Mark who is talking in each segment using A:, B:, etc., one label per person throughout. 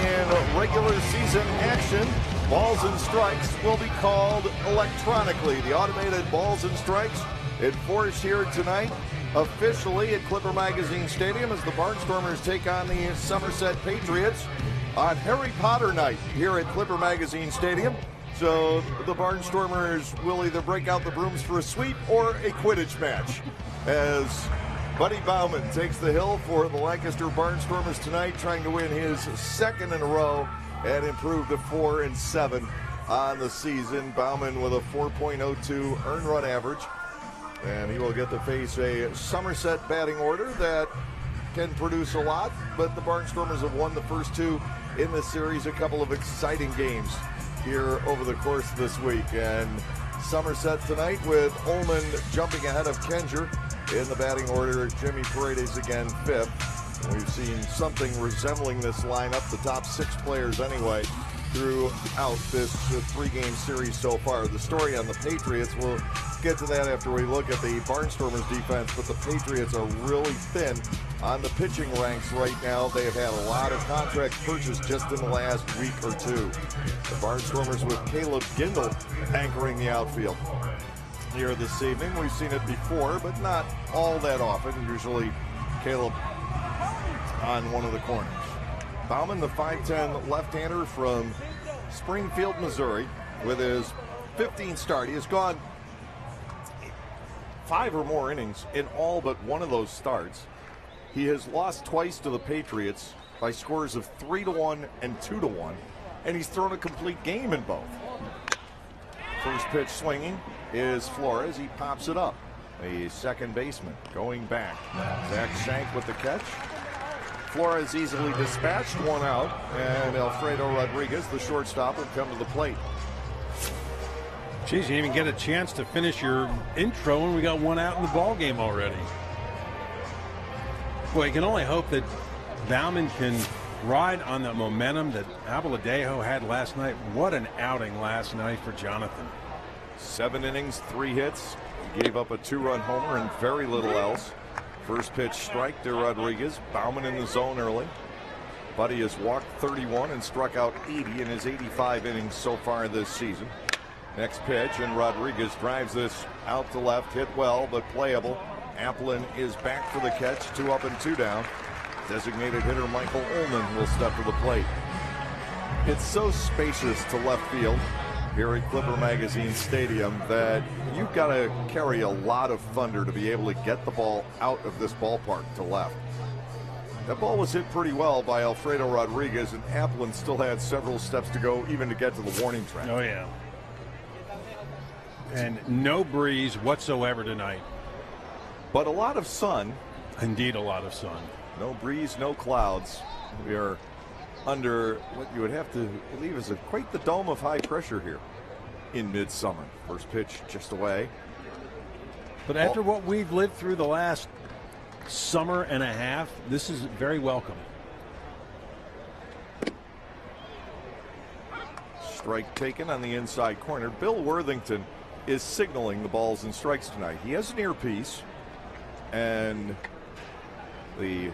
A: in regular season action. Balls and strikes will be called electronically. The automated balls and strikes in force here tonight officially at Clipper Magazine Stadium as the Barnstormers take on the Somerset Patriots on Harry Potter night here at Clipper Magazine Stadium. So the Barnstormers will either break out the brooms for a sweep or a Quidditch match as Buddy Bauman takes the hill for the Lancaster Barnstormers tonight, trying to win his second in a row and improve to 4-7 on the season. Bauman with a 4.02 earned run average, and he will get to face a Somerset batting order that can produce a lot, but the Barnstormers have won the first two in the series. A couple of exciting games here over the course of this week, and Somerset tonight with Ullman jumping ahead of Kenger in the batting order. Jimmy Paredes again fifth. We've seen something resembling this lineup, the top six players anyway, throughout this three-game series so far. The story on the Patriots, we'll get to that after we look at the Barnstormers defense, but the Patriots are really thin on the pitching ranks right now. They have had a lot of contracts purchased just in the last week or two. The Barnstormers with Caleb Gindel anchoring the outfield here this evening. We've seen it before, but not all that often. Usually Caleb on one of the corners. Bauman, the 5'10 left-hander from Springfield, Missouri, with his 15th start. He has gone 5 or more innings in all but one of those starts. He has lost twice to the Patriots by scores of 3-1 and 2-1, and he's thrown a complete game in both. First pitch swinging is Flores. He pops it up. A second baseman going back. Zach Shank with the catch. Flores easily dispatched, one out, and Alfredo Rodriguez, the shortstop, will come to the plate.
B: Geez, you didn't even get a chance to finish your intro and we got one out in the ball game already. Boy, you can only hope that Bauman can ride on the momentum that Abaladejo had last night. What an outing last night for Jonathan.
A: 7 innings, 3 hits. He gave up a 2-run homer and very little else. First pitch strike to Rodriguez. Bauman in the zone early. Buddy has walked 31 and struck out 80 in his 85 innings so far this season. Next pitch, and Rodriguez drives this out to left, hit well but playable. Applin is back for the catch, 2 up and 2 down. Designated hitter Michael Ullman will step to the plate. It's so spacious to left field here at Clipper Magazine Stadium that you've got to carry a lot of thunder to be able to get the ball out of this ballpark to left. That ball was hit pretty well by Alfredo Rodriguez, and Applin still had several steps to go even to get to the warning track.
B: Oh, yeah. And no breeze whatsoever tonight.
A: But a lot of sun.
B: Indeed, a lot of sun.
A: No breeze, no clouds. We are under what you would have to believe is quite the dome of high pressure here in midsummer. First pitch just away.
B: But after what we've lived through the last summer and a half, this is very welcome.
A: Strike taken on the inside corner. Bill Worthington is signaling the balls and strikes tonight. He has an earpiece, and the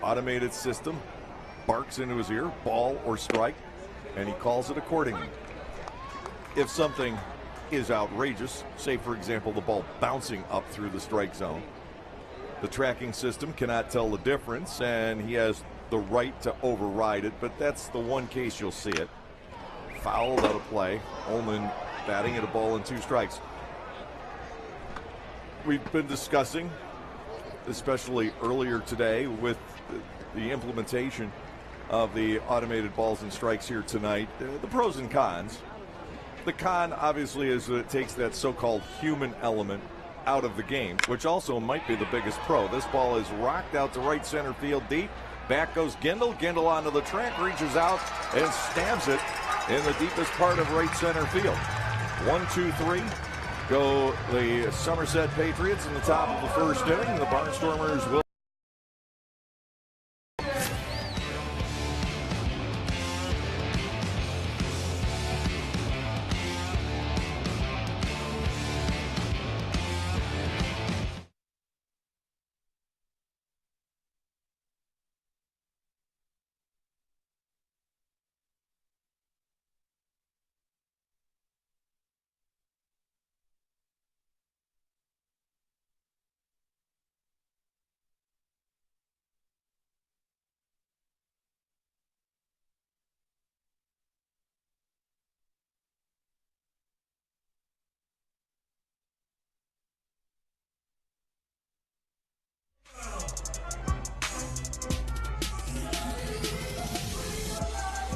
A: automated system barks into his ear, ball or strike, and he calls it accordingly. If something is outrageous, say for example the ball bouncing up through the strike zone, the tracking system cannot tell the difference, and he has the right to override it, but that's the one case you'll see it. Foul without a play. Ullman batting at a ball and 2 strikes. We've been discussing, especially earlier today, with the implementation of the automated balls and strikes here tonight, the pros and cons. The con obviously is that it takes that so-called human element out of the game, which also might be the biggest pro. This ball is rocked out to right center field deep. Back goes Gindel. Gindel onto the track, reaches out and stabs it in the deepest part of right center field. 1, 2, 3 go the Somerset Patriots in the top of the first inning. The Barnstormers will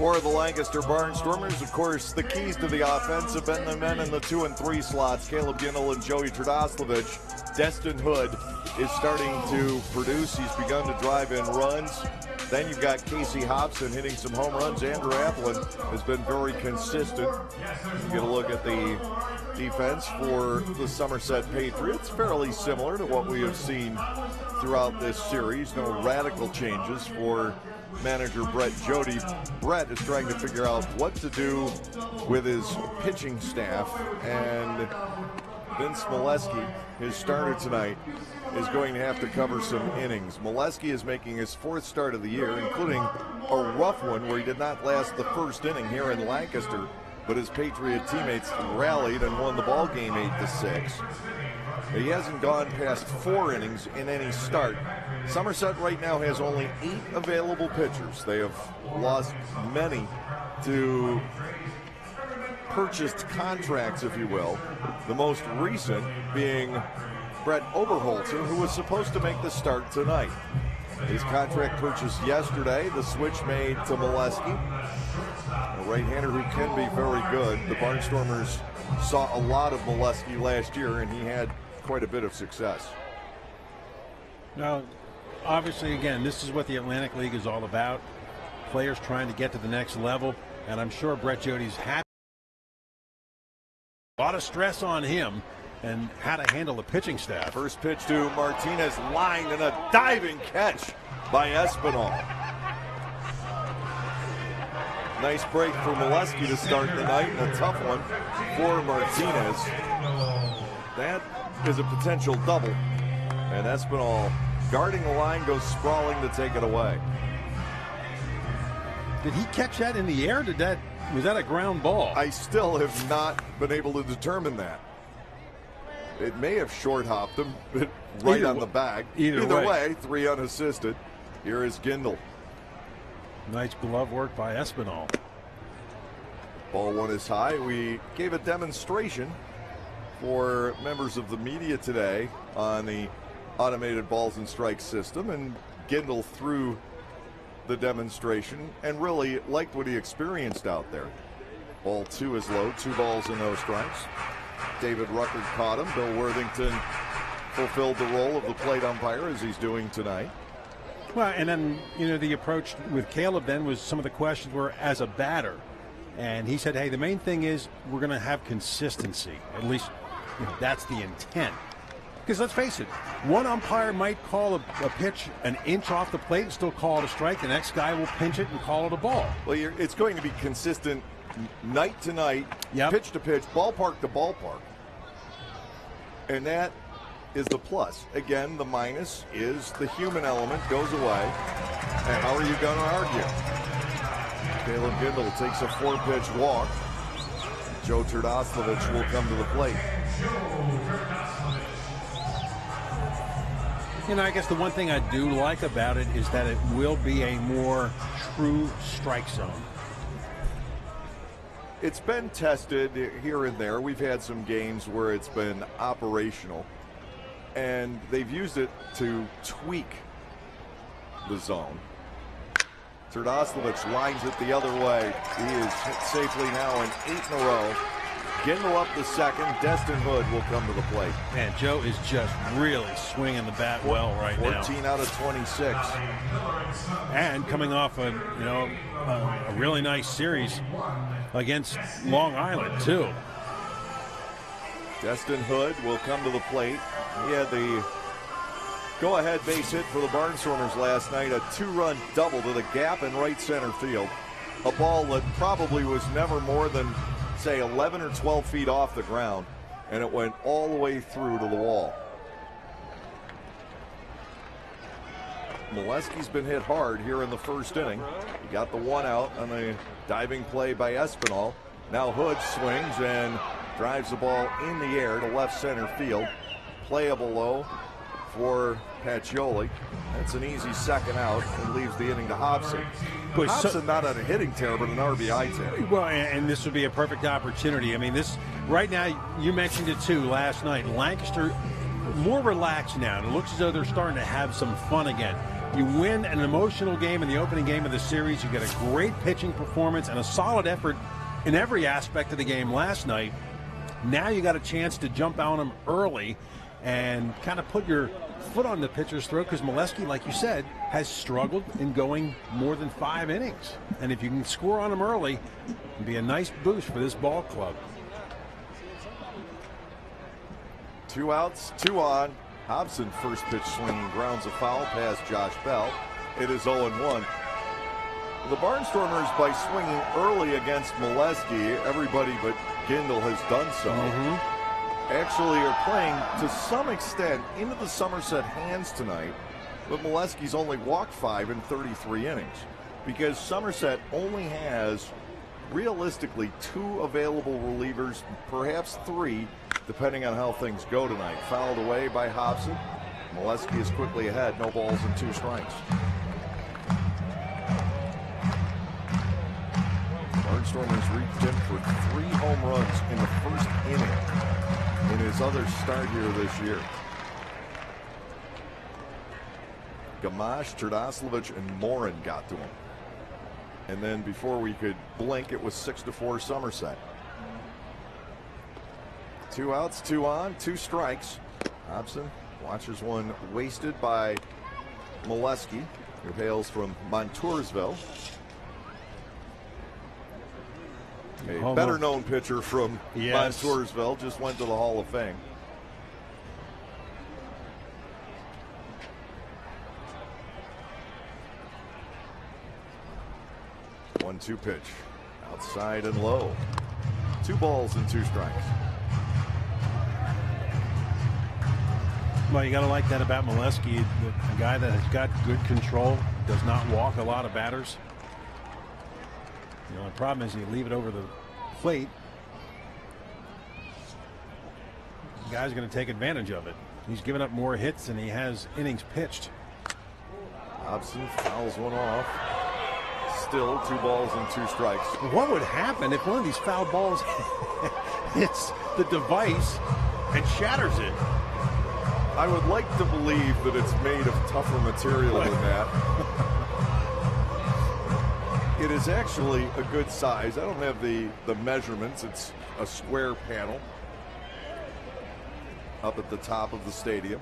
A: For the Lancaster Barnstormers, of course, the keys to the offense have been the men in the 2 and 3 slots, Caleb Gindel and Joey Trdoslavich. Destin Hood is starting to produce. He's begun to drive in runs. Then you've got Casey Hobson hitting some home runs. Andrew Applin has been very consistent. You get a look at the defense for the Somerset Patriots. Fairly similar to what we have seen throughout this series. No radical changes for manager Brett Jody. Brett is trying to figure out what to do with his pitching staff, and Vince Molesky, his starter tonight, is going to have to cover some innings. Molesky is making his 4th start of the year, including a rough one where he did not last the first inning here in Lancaster, but his Patriot teammates rallied and won the ball game 8-6. He hasn't gone past 4 innings in any start. Somerset right now has only 8 available pitchers. They have lost many to purchased contracts, if you will. The most recent being Brett Oberholzer, who was supposed to make the start tonight. His contract purchased yesterday, the switch made to Molesky, a right-hander who can be very good. The Barnstormers saw a lot of Molesky last year, and he had quite a bit of success.
B: Now, obviously, again, this is what the Atlantic League is all about. Players trying to get to the next level, and I'm sure Brett Jody's happy. A lot of stress on him and how to handle the pitching staff.
A: First pitch to Martinez, lined, and a diving catch by Espinal. Nice break for Molesky to start the night, and a tough one for Martinez. That is a potential double, and Espinal, guarding the line, goes sprawling to take it away.
B: Did he catch that in the air? Was that a ground ball?
A: I still have not been able to determine that. It may have short hopped him, but right on the bag.
B: Either way,
A: 3 unassisted. Here is Gindel.
B: Nice glove work by Espinal.
A: Ball 1 is high. We gave a demonstration for members of the media today on the automated balls and strikes system, and Gindel threw the demonstration and really liked what he experienced out there. Ball 2 is low, 2 balls and no strikes. David Ruckert caught him. Bill Worthington fulfilled the role of the plate umpire, as he's doing tonight.
B: Well, and then, the approach with Caleb then was, some of the questions were as a batter. And he said, hey, the main thing is we're going to have consistency. At least that's the intent. Because let's face it, one umpire might call a pitch an inch off the plate and still call it a strike. The next guy will pinch it and call it a ball.
A: Well, it's going to be consistent night to night, pitch to pitch, ballpark to ballpark. And that is the plus. Again, the minus is the human element goes away. And how are you going to argue? Caleb Gindel takes a 4-pitch walk. Joe Trdoslavich will come to the plate.
B: I guess the one thing I do like about it is that it will be a more true strike zone.
A: It's been tested here and there. We've had some games where it's been operational, and they've used it to tweak the zone. Trdoslavich lines it the other way. He is hit safely now in 8 in a row. Gindel up the second. Destin Hood will come to the plate.
B: Man, Joe is just really swinging the bat well right
A: 14
B: now.
A: 14 out of 26.
B: And coming off a really nice series against Long Island, too.
A: Destin Hood will come to the plate. He had the go-ahead base hit for the Barnstormers last night, a 2-run double to the gap in right center field. A ball that probably was never more than, say, 11 or 12 feet off the ground, and it went all the way through to the wall. Molesky's been hit hard here in the first inning. He got the 1 out on a diving play by Espinal. Now Hood swings and drives the ball in the air to left center field. Playable low for Pacioli. That's an easy second out and leaves the inning to Hobson. Hobson not on a hitting tear, but an RBI tear.
B: Well, and this would be a perfect opportunity. I mean, this right now, you mentioned it too last night. Lancaster more relaxed now. And it looks as though they're starting to have some fun again. You win an emotional game in the opening game of the series. You get a great pitching performance and a solid effort in every aspect of the game last night. Now you got a chance to jump on them early and kind of put your foot on the pitcher's throat, because Molesky, like you said, has struggled in going more than 5 innings. And if you can score on him early, it'd be a nice boost for this ball club.
A: 2 outs, 2 on. Hobson, first pitch swinging, grounds a foul past Josh Bell. It is 0-1. The Barnstormers, by swinging early against Molesky, everybody but Gindel has done so, actually are playing to some extent into the Somerset hands tonight. But Molesky's only walked 5 in 33 innings, because Somerset only has realistically 2 available relievers, perhaps 3, depending on how things go tonight. Fouled away by Hobson. Molesky is quickly ahead. No balls and 2 strikes. Barnstormers reached in for 3 home runs in the first inning in his other start here this year. Gamache, Terdoslavich, and Morin got to him. And then before we could blink, it was 6-4 Somerset. 2 outs, 2 on, 2 strikes. Hobson watches one wasted by Molesky, who hails from Montoursville. A better-known pitcher from Montoursville, just went to the Hall of Fame. One-two pitch, outside and low. 2 balls and 2 strikes.
B: Well, you got to like that about Molesky, a guy that has got good control, does not walk a lot of batters. You know, the problem is you leave it over the plate, the guy's going to take advantage of it. He's given up more hits than he has innings pitched.
A: Hobson fouls one off. Still 2 balls and 2 strikes.
B: What would happen if one of these foul balls hits the device and shatters it?
A: I would like to believe that it's made of tougher material than that. It is actually a good size. I don't have the measurements. It's a square panel up at the top of the stadium.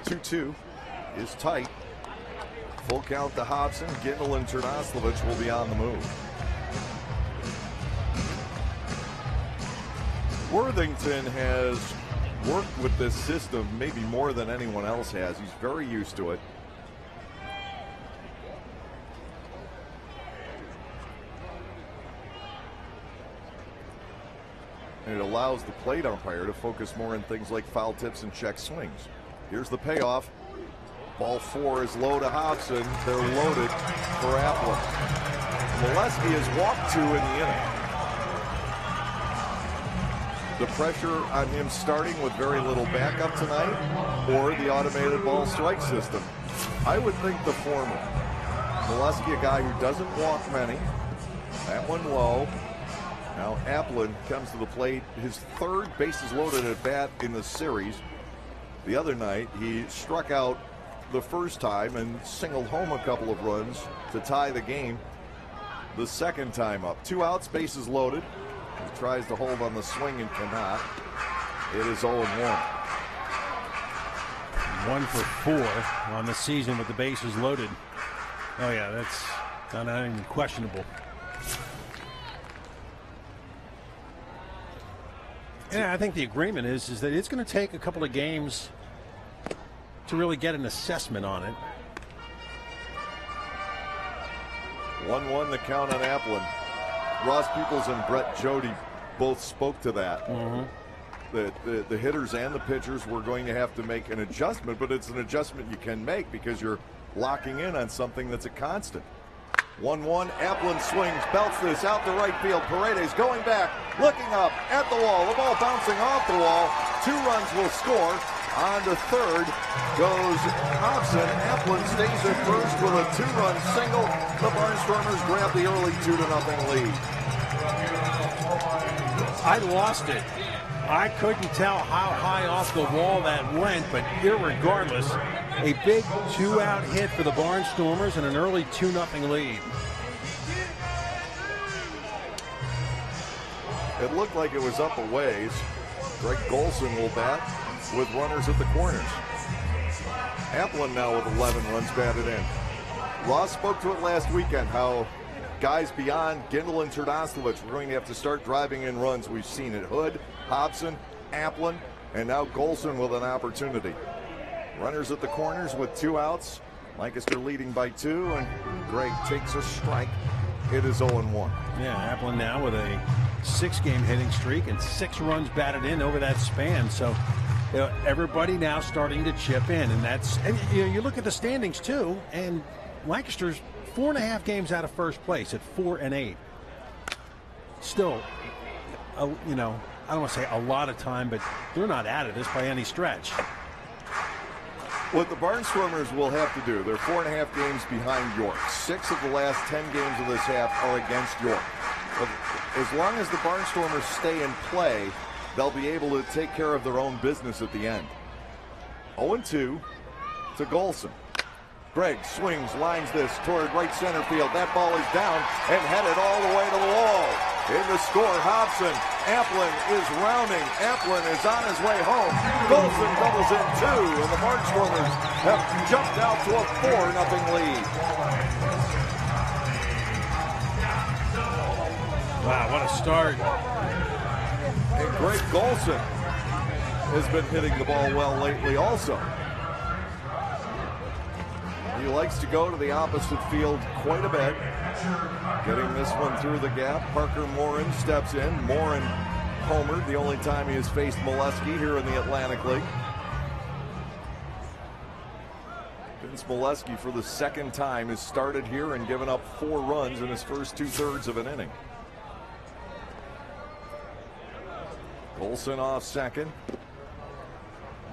A: 2-2 is tight. Full count to Hobson. Gindel and Terdoslavich will be on the move. Worthington has worked with this system maybe more than anyone else has. He's very used to it. And it allows the plate umpire to focus more on things like foul tips and check swings. Here's the payoff. Ball 4 is low to Hobson. They're loaded for Applin. Molesky has walked 2 in the inning. The pressure on him starting with very little backup tonight, or the automated ball strike system? I would think the former. Molesky, a guy who doesn't walk many. That one low. Now Applin comes to the plate. His 3rd bases loaded at bat in the series. The other night, he struck out the first time and singled home a couple of runs to tie the game the second time up. 2 outs, bases loaded. He tries to hold on the swing and cannot. It is 0-1.
B: 1 for 4 on the season with the bases loaded. Oh yeah, that's not even questionable. Yeah, I think the agreement is that it's going to take a couple of games to really get an assessment on it.
A: 1-1 the count on Applin. Ross Peoples and Brett Jody both spoke to that. The hitters and the pitchers were going to have to make an adjustment, but it's an adjustment you can make because you're locking in on something that's a constant. 1-1, Applin swings, belts this out to right field. Paredes going back, looking up at the wall. The ball bouncing off the wall. 2 runs will score. On to third goes Hobson. Applin stays at first with a 2-run single. The Barnstormers grab the early 2-0 lead.
B: I lost it. I couldn't tell how high off the wall that went, but irregardless, A big 2-out hit for the Barnstormers and an early 2-0 lead.
A: It looked like it was up a ways. Greg Golson will bat with runners at the corners. Applin now with 11 runs batted in. Ross spoke to it last weekend, how guys beyond Gindel and Terdostovich were going to have to start driving in runs. We've seen it. Hood, Hobson, Applin, and now Golson with an opportunity. Runners at the corners with 2 outs. Lancaster leading by 2, and Greg takes a strike. It is 0-1.
B: Yeah, Applin now with a 6-game hitting streak and 6 runs batted in over that span. So everybody now starting to chip in, and you look at the standings too, and Lancaster's 4.5 games out of first place at 4-8. Still, I don't want to say a lot of time, but they're not out of this by any stretch.
A: What the Barnstormers will have to do, they're 4.5 games behind York. 6 of the last 10 games of this half are against York. But as long as the Barnstormers stay in play, they'll be able to take care of their own business at the end. 0-2 to Golson. Greg swings, lines this toward right center field. That ball is down and headed all the way to the wall. In the score, Hobson. Applin is rounding. Applin is on his way home. Golson doubles in 2, and the Barnstormers have jumped out to a 4-0 lead.
B: Wow, what a start.
A: And Greg Golson has been hitting the ball well lately also. He likes to go to the opposite field quite a bit. Getting this one through the gap. Parker Morin steps in. Morin homered the only time he has faced Molesky here in the Atlantic League. Vince Molesky, for the 2nd time, has started here and given up 4 runs in his first 2/3 of an inning. Golson off second.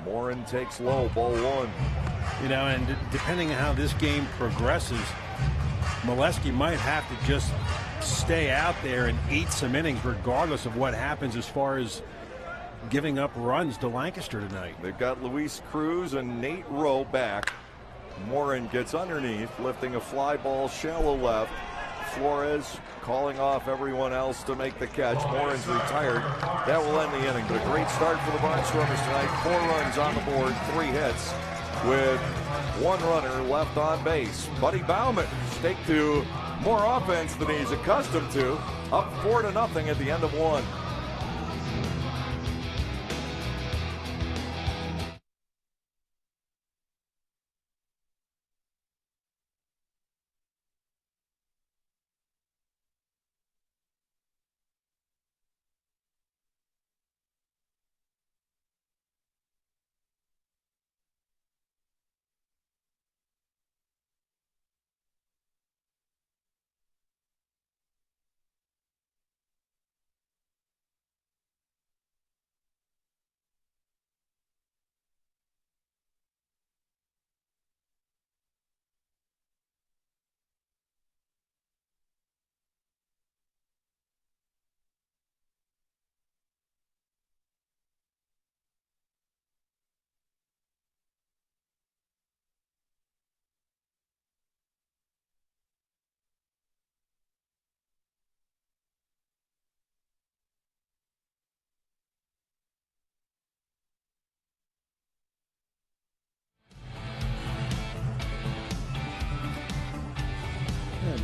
A: Morin takes low, ball 1.
B: And depending on how this game progresses, Molesky might have to just stay out there and eat some innings regardless of what happens as far as giving up runs to Lancaster tonight.
A: They've got Luis Cruz and Nate Rowe back. Morin gets underneath, lifting a fly ball shallow left. Flores calling off everyone else to make the catch. Morin's retired. That will end the inning, but a great start for the Barnstormers tonight. 4 runs on the board, 3 hits, with 1 runner left on base. Buddy Bauman staked to more offense than he's accustomed to. Up 4-0 at the end of 1.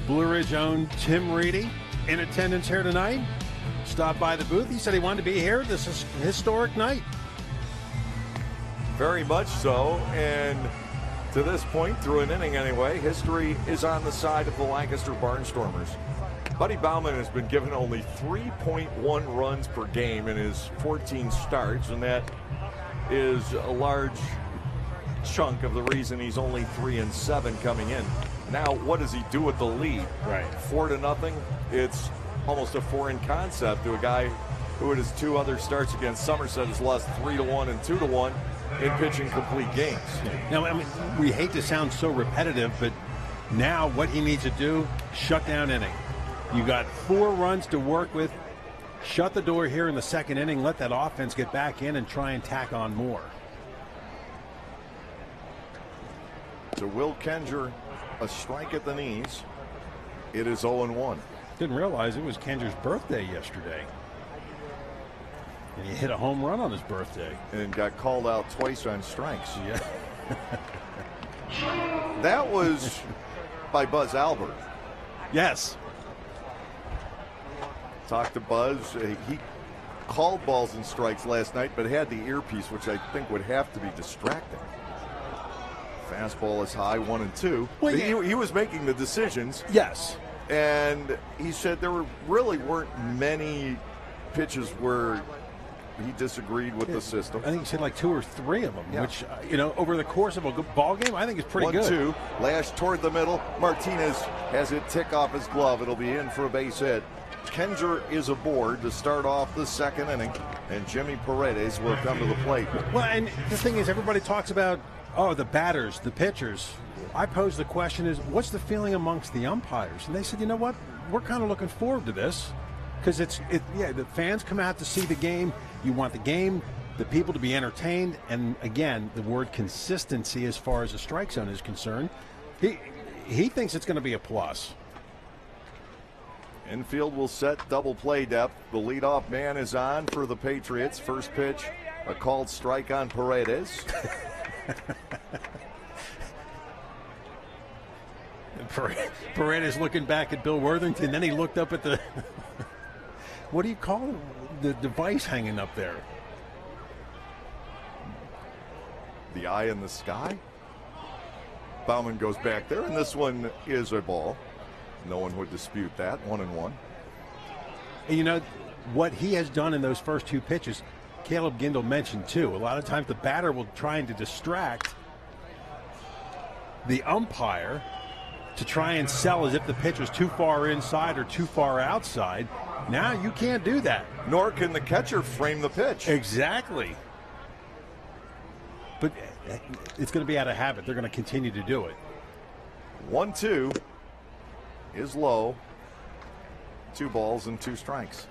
B: Blue Ridge owned Tim Reedy in attendance here tonight. Stopped by the booth. He said he wanted to be here. This is a historic night.
A: Very much so, and to this point, through an inning anyway, history is on the side of the Lancaster Barnstormers. Buddy Bauman has been given only 3.1 runs per game in his 14 starts, and that is a large chunk of the reason he's only 3-7 coming in. Now, what does he do with the lead?
B: Right.
A: 4-0. It's almost a foreign concept to a guy who, in his 2 other starts against Somerset, has lost 3-1 and 2-1 in pitching complete games.
B: Now, I mean, we hate to sound so repetitive, but now what he needs to do, shut down inning. You got 4 runs to work with. Shut the door here in the 2nd inning. Let that offense get back in and try and tack on more.
A: to Will Kenger, a strike at the knees. It is 0-1.
B: Didn't realize it was Kenger's birthday yesterday. And he hit a home run on his birthday.
A: And got called out twice on strikes.
B: Yeah.
A: That was by Buzz Albert.
B: Yes.
A: Talked to Buzz. He called balls and strikes last night, but had the earpiece, which I think would have to be distracting. Fastball is high, 1-2.
B: Well, yeah.
A: He was making the decisions.
B: Yes.
A: And he said there really weren't many pitches where he disagreed with the system.
B: I think he said like 2 or 3 of them,
A: Yeah.
B: which, over the course of a good ball game, I think is pretty good.
A: 1-2, lash toward the middle. Martinez has it tick off his glove. It'll be in for a base hit. Kenger is aboard to start off the second inning, and Jimmy Paredes will come to the plate.
B: Well, and the thing is, everybody talks about, the batters, the pitchers. I posed the question is, what's the feeling amongst the umpires? And they said, you know what, we're kind of looking forward to this because the fans come out to see the game. You want the people to be entertained, and again, the word consistency as far as the strike zone is concerned. He thinks it's going to be a plus.
A: Infield will set double play depth. The leadoff man is on for the Patriots. First pitch, a called strike on Paredes.
B: Paredes looking back at Bill Worthington, then he looked up at the what do you call it? The device hanging up there?
A: The eye in the sky. Baumann goes back there, and this one is a ball. No one would dispute that. 1-1.
B: And what he has done in those first 2 pitches, Caleb Gindel mentioned too. A lot of times the batter will try to distract the umpire to try and sell as if the pitch is too far inside or too far outside. Now you can't do that.
A: Nor can the catcher frame the pitch.
B: Exactly. But it's going to be out of habit. They're going to continue to do it.
A: 1-2 is low. 2 balls and 2 strikes.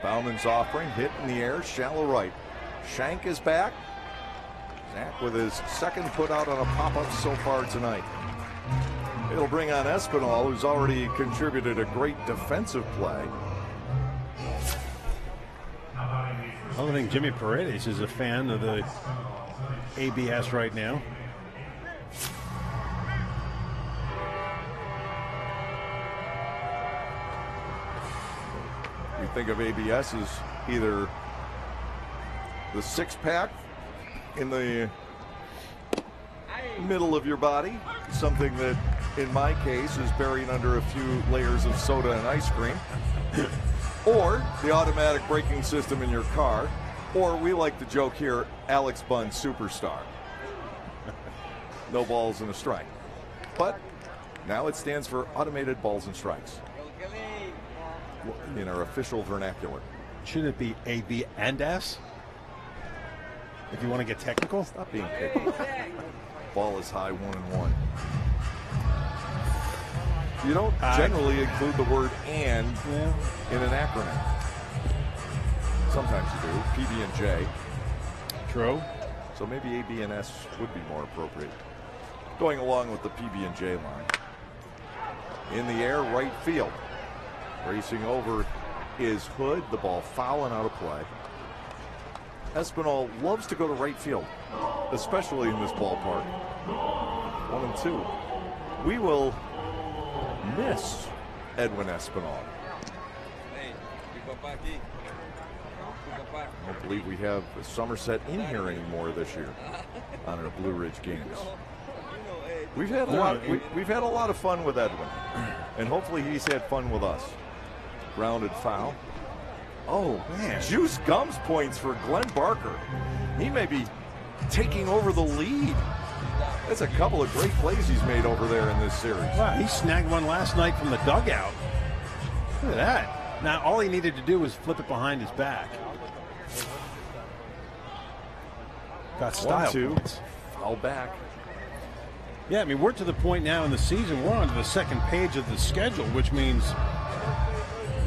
A: Baumann's offering, hit in the air, shallow right. Shank is back. Zach with his second put out on a pop-up so far tonight. It'll bring on Espinal, who's already contributed a great defensive play.
B: I don't think Jimmy Paredes is a fan of the ABS right now.
A: You think of ABS as either the 6-pack in the middle of your body, something that in my case is buried under a few layers of soda and ice cream, or the automatic braking system in your car, or we like to joke here, Alex Bunn Superstar. No balls and a strike. But now it stands for automated balls and strikes in our official vernacular.
B: Shouldn't it be A, B, and S? If you want to get technical?
A: Stop being picky. Ball is high, 1-1. You don't generally include the word "and" in an acronym. Sometimes you do. PB and J.
B: True.
A: So maybe A, B, and S would be more appropriate. Going along with the PB and J line. In the air, right field. Racing over is Hood. The ball fouling out of play. Espinal loves to go to right field, especially in this ballpark. 1-2. We will miss Edwin Espinal. I don't believe we have Somerset in here anymore this year on our Blue Ridge games. We've had a lot of fun with Edwin, and hopefully he's had fun with us. Grounded foul. Oh, man. Juice Gums points for Glenn Barker. He may be taking over the lead. That's a couple of great plays he's made over there in this series.
B: Wow, he snagged one last night from the dugout. Look at that. Now, all he needed to do was flip it behind his back. Got style
A: 1-2.
B: points.
A: Foul back.
B: Yeah, I mean, we're to the point now in the season, we're on to the second page of the schedule, which means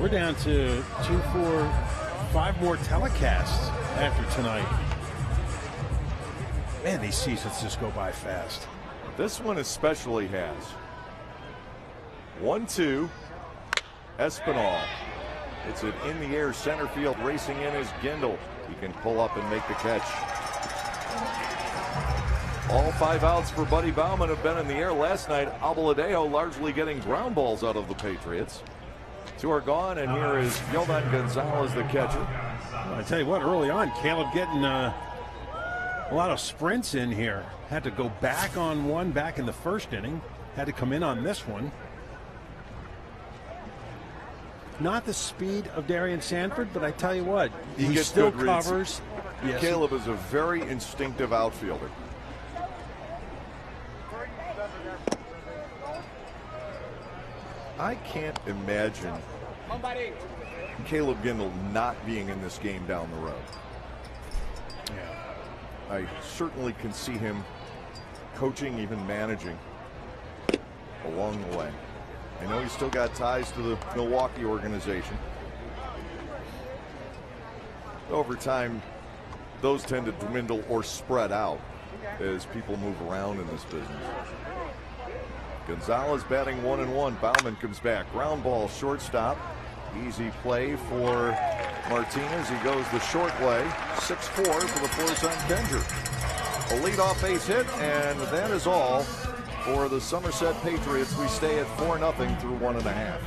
B: We're down to 2, 4, 5 more telecasts after tonight. Man, these seasons just go by fast.
A: This one especially has. 1-2. Espinal. It's it in the air, center field. Racing in is Gindel. He can pull up and make the catch. All 5 outs for Buddy Bauman have been in the air. Last night, Abeladeo largely getting ground balls out of the Patriots. 2 are gone, and here is Yovan Gonzalez, the catcher.
B: Well, I tell you what, early on, Caleb getting a lot of sprints in here. Had to go back on one back in the first inning. Had to come in on this one. Not the speed of Darian Sanford, but I tell you what, he
A: gets
B: still
A: good reads.
B: covers. Yes.
A: Caleb is a very instinctive outfielder. I can't imagine Caleb Gindel not being in this game down the road.
B: Yeah.
A: I certainly can see him coaching, even managing along the way. I know he's still got ties to the Milwaukee organization. Over time, those tend to dwindle or spread out as people move around in this business. Gonzalez batting 1-1. Bauman comes back. Ground ball, shortstop. Easy play for Martinez. He goes the short way. 6-4 for the force on Kenger. A leadoff base hit, and that is all for the Somerset Patriots. We stay at 4-0 through 1.5.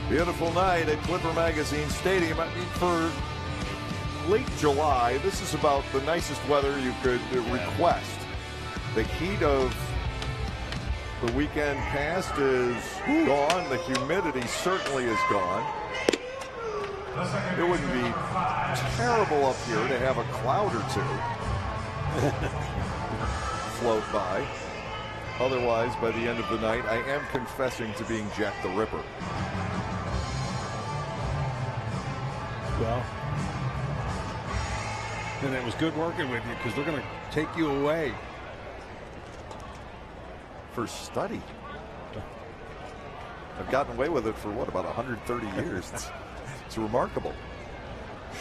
A: Beautiful night at Clipper Magazine Stadium. I mean, for late July, this is about the nicest weather you could request. The heat of the weekend past is gone. The humidity certainly is gone. It wouldn't be terrible up here to have a cloud or two float by. Otherwise, by the end of the night, I am confessing to being Jack the Ripper.
B: Well, and it was good working with you because they're going to take you away.
A: For study. I've gotten away with it for what, about 130 years. It's remarkable.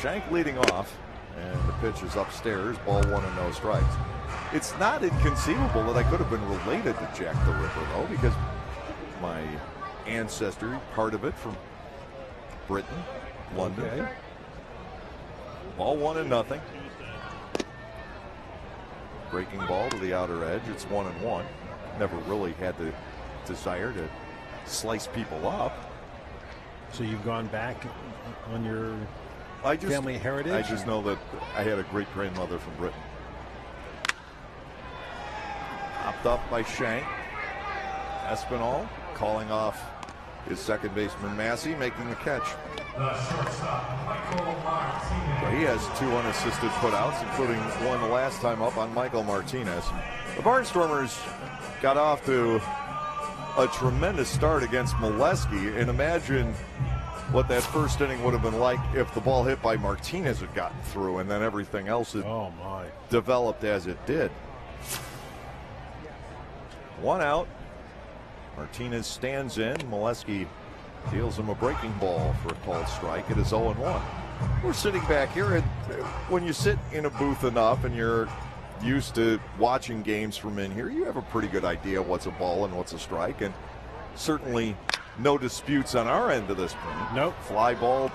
A: Shank leading off, and the pitch is upstairs. Ball 1 and no strikes. It's not inconceivable that I could have been related to Jack the Ripper, though, because my ancestry, part of it from Britain, London.
B: Okay.
A: Ball 1-0. Breaking ball to the outer edge. It's 1-1. Never really had the desire to slice people up.
B: So you've gone back on your family heritage?
A: I just know that I had a great grandmother from Britain. Popped up by Shank. Espinal calling off his second baseman Massey, making the catch. So he has 2 unassisted putouts, including one the last time up on Michael Martinez. The Barnstormers got off to a tremendous start against Molesky, and imagine what that first inning would have been like if the ball hit by Martinez had gotten through and then everything else had developed as it did. 1 out. Martinez stands in. Molesky Deals him a breaking ball for a called strike. It is 0-1. We're sitting back here, and when you sit in a booth enough and you're used to watching games from in here, you have a pretty good idea what's a ball and what's a strike, and certainly no disputes on our end of this point.
B: Nope.
A: Fly ball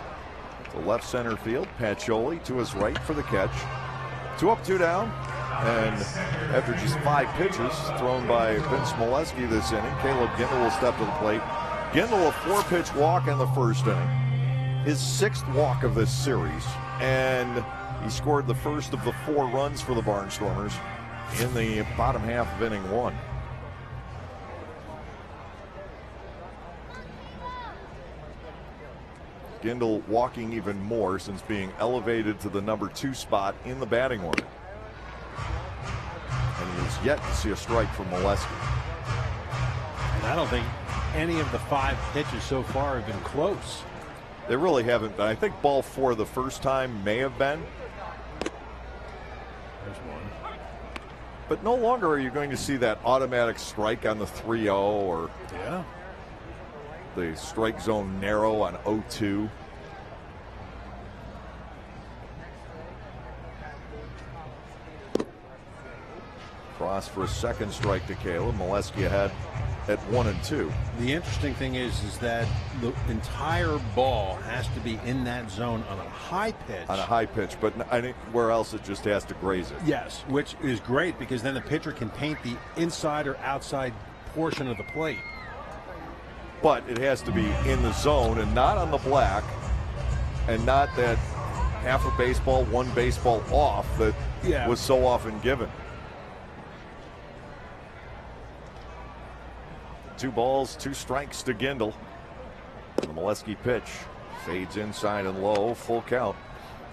A: to left center field. Pacioli to his right for the catch. 2 up, 2 down. And after just 5 pitches thrown by Vince Molesky this inning, Caleb Gindel will step to the plate. Gindel, a 4-pitch walk in the first inning. His 6th walk of this series. And he scored the first of the 4 runs for the Barnstormers in the bottom half of inning 1. Gindel walking even more since being elevated to the number 2 spot in the batting order. And he has yet to see a strike from Molesky.
B: And I don't think any of the 5 pitches so far have been close.
A: They really haven't been. I think ball 4 the first time may have been.
B: There's one.
A: But no longer are you going to see that automatic strike on the 3-0 or the strike zone narrow on 0-2. Cross for a second strike to Caleb. Molesky ahead at 1-2.
B: The interesting thing is that the entire ball has to be in that zone on a high pitch.
A: On a high pitch, but I think where else it just has to graze it.
B: Yes, which is great because then the pitcher can paint the inside or outside portion of the plate.
A: But it has to be in the zone and not on the black, and not that half a baseball, 1 baseball off that was so often given. 2 balls, 2 strikes to Gindel. The Molesky pitch fades inside and low, full count.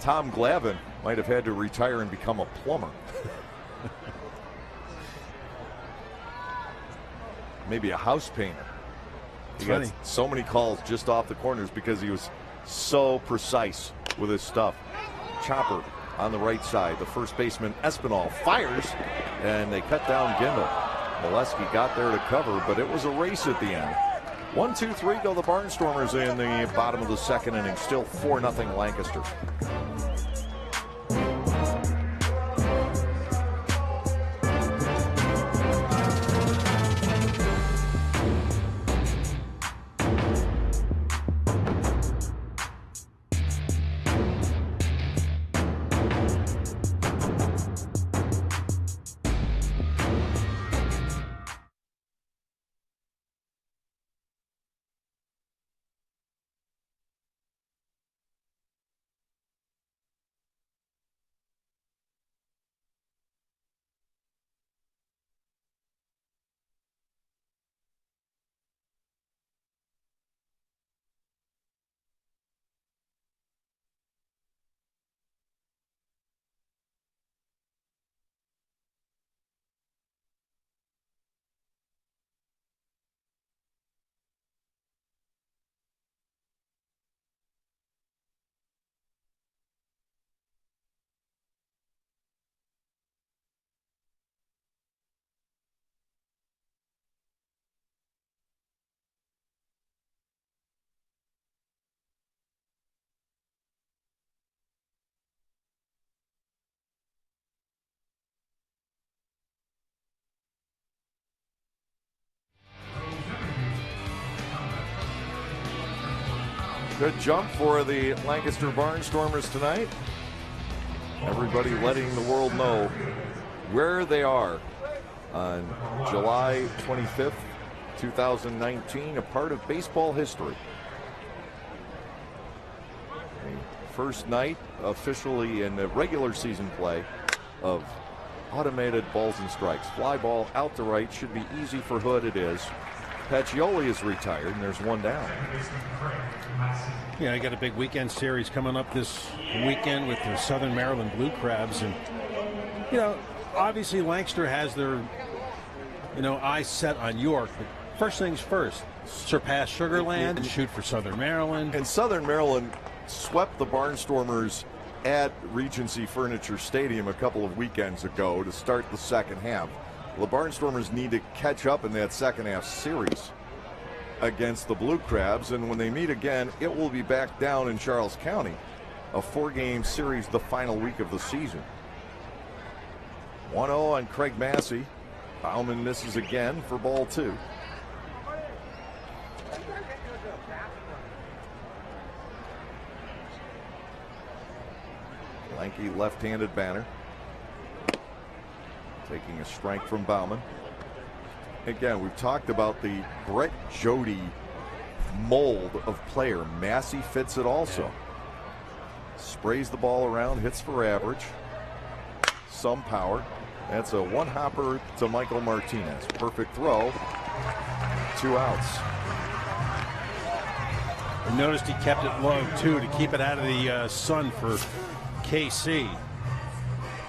A: Tom Glavine might have had to retire and become a plumber. Maybe a house painter. He got so many calls just off the corners because he was so precise with his stuff. Chopper on the right side. The first baseman Espinal fires, and they cut down Gindel. Molesky got there to cover, but it was a race at the end. 1-2-3 go the Barnstormers in the bottom of the 2nd inning. Still 4-0 Lancaster. Good jump for the Lancaster Barnstormers tonight. Everybody letting the world know where they are on July 25th, 2019, a part of baseball history. The first night officially in the regular season play of automated balls and strikes. Fly ball out to right, should be easy for Hood, it is. Pacioli is retired, and there's 1 down.
B: Yeah, you got a big weekend series coming up this weekend with the Southern Maryland Blue Crabs. And, you know, obviously Lancaster has their, eyes set on York. But first things first, surpass Sugar Land and shoot for Southern Maryland.
A: And Southern Maryland swept the Barnstormers at Regency Furniture Stadium a couple of weekends ago to start the second half. The Barnstormers need to catch up in that second half series. against the Blue Crabs, and when they meet again, it will be back down in Charles County. A 4-game series the final week of the season. 1-0 on Craig Massey. Bauman misses again for ball 2. Lanky left-handed batter. Taking a strike from Bauman. Again, we've talked about the Brett Jody mold of player. Massey fits it also. Sprays the ball around, hits for average. Some power. That's a one-hopper to Michael Martinez. Perfect throw. 2 outs.
B: I noticed he kept it low, too, to keep it out of the sun for KC.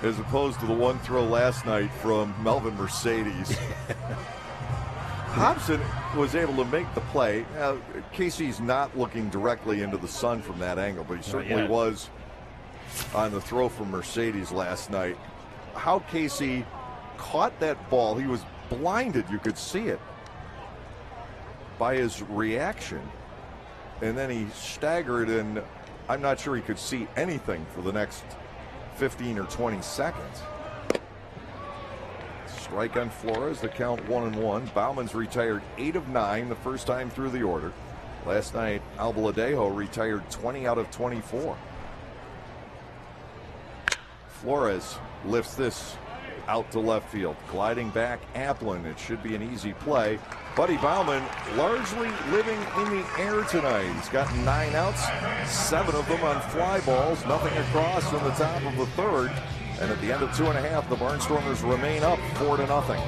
A: As opposed to the one throw last night from Melvin Mercedes. Hobson was able to make the play. Casey's not looking directly into the sun from that angle, but he certainly was on the throw from Mercedes last night. How Casey caught that ball, he was blinded, you could see it, by his reaction. And then he staggered, and I'm not sure he could see anything for the next 15 or 20 seconds. Strike on Flores, the count 1-1. Bauman's retired 8 of 9 the first time through the order. Last night, Albaladejo retired 20 out of 24. Flores lifts this out to left field. Gliding back, Applin. It should be an easy play. Buddy Bauman largely living in the air tonight. He's got 9 outs, 7 of them on fly balls. Nothing across in the top of the 3rd. And at the end of 2.5, the Barnstormers remain up 4-0.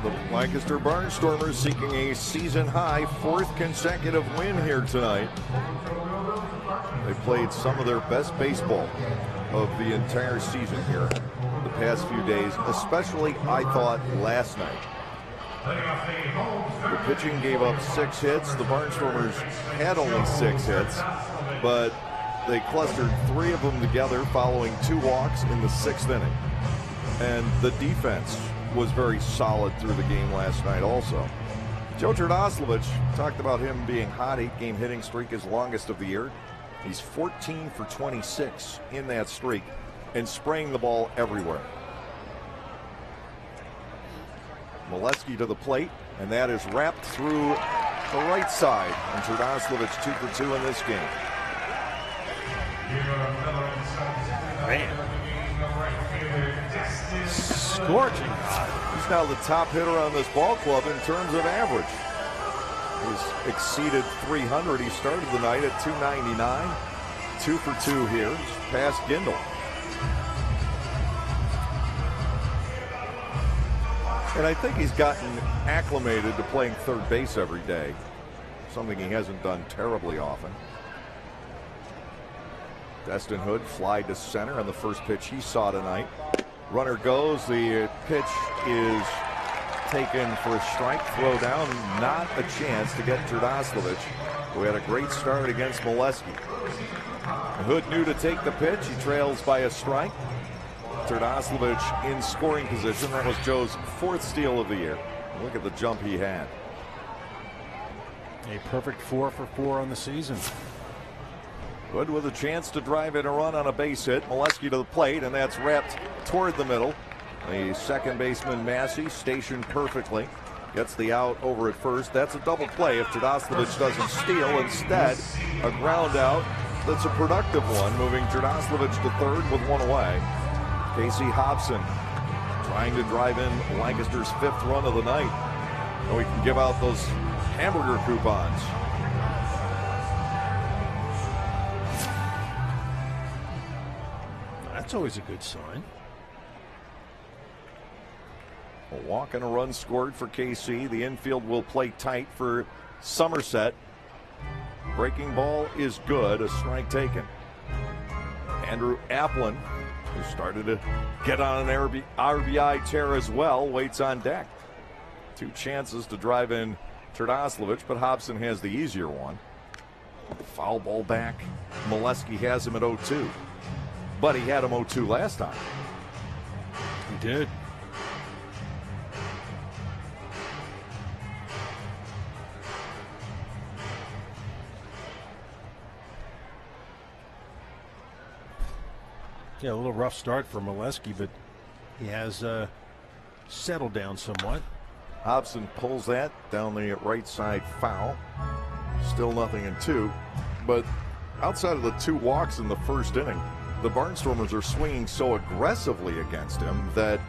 A: The Lancaster Barnstormers seeking a season-high 4th consecutive win here tonight. They played some of their best baseball of the entire season here the past few days, especially, I thought, last night. The pitching gave up 6 hits. The Barnstormers had only 6 hits, but they clustered 3 of them together following 2 walks in the 6th inning. And the defense was very solid through the game last night also. Joe Terdoslavich talked about him being hot. 8-game hitting streak, his longest of the year. He's 14 for 26 in that streak and spraying the ball everywhere. Molesky to the plate, and that is wrapped through the right side. And Terdoslavich 2 for 2 in this game.
B: Man. Scorching hot.
A: He's now the top hitter on this ball club in terms of average. He's exceeded 300. He started the night at 299. 2 for 2 here. He's past Gindel. And I think he's gotten acclimated to playing third base every day. Something he hasn't done terribly often. Destin Hood fly to center on the first pitch he saw tonight. Runner goes. The pitch is taken for a strike. Throw down. Not a chance to get Terdoslavich, who had a great start against Molesky. Hood knew to take the pitch. He trails by a strike. Terdoslavich in scoring position. That was Joe's 4th steal of the year. Look at the jump he had.
B: A perfect 4 for 4 on the season.
A: Good with a chance to drive in a run on a base hit. Molesky to the plate, and that's wrapped toward the middle. The second baseman, Massey, stationed perfectly. Gets the out over at first. That's a double play if Trdoslavich doesn't steal. Instead, a ground out. That's a productive one, moving Trdoslavich to third with one away. Casey Hobson trying to drive in Lancaster's fifth run of the night. And we can give out those hamburger coupons.
B: That's always a good sign.
A: A walk and a run scored for KC. The infield will play tight for Somerset. Breaking ball is good. A strike taken. Andrew Applin, who started to get on an RBI tear as well, waits on deck. Two chances to drive in Trdoslavich, but Hobson has the easier one. Foul ball back. Molesky has him at 0-2. But he had him 0-2 last time.
B: He did. Yeah, a little rough start for Molesky, but he has settled down somewhat.
A: Hobson pulls that down the right side foul. Still nothing in two. But outside of the two walks in the first inning, the Barnstormers are swinging so aggressively against him that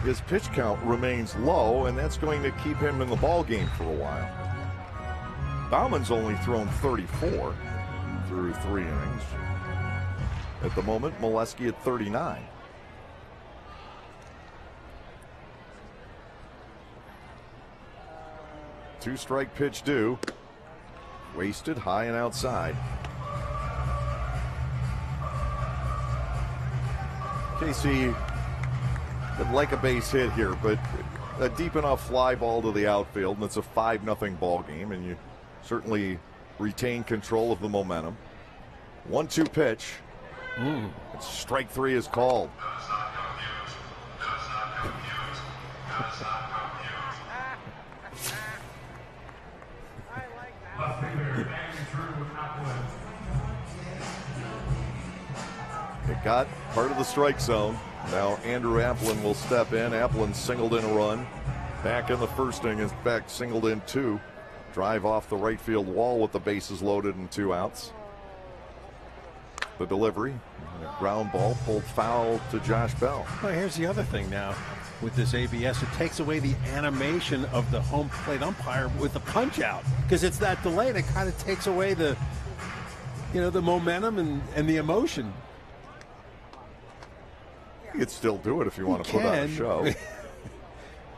A: his pitch count remains low, and that's going to keep him in the ball game for a while. Bauman's only thrown 34 through 3 innings. At the moment, Molesky at 39. Two-strike pitch due. Wasted high and outside. KC would like a base hit here, but a deep enough fly ball to the outfield, and it's a 5-0 ball game, and you certainly retain control of the momentum. 1-2 pitch. Strike 3 is called. It got part of the strike zone. Now Andrew Applin will step in. Applin singled in a run. Back in the first inning, in fact, singled in 2. Drive off the right field wall with the bases loaded and 2 outs. The delivery, a ground ball pulled foul to Josh Bell.
B: Well, here's the other thing now with this ABS. It takes away the animation of the home plate umpire with the punch out, because it's that delay that kind of takes away the, the momentum and the emotion.
A: You could still do it if you want to put on a show.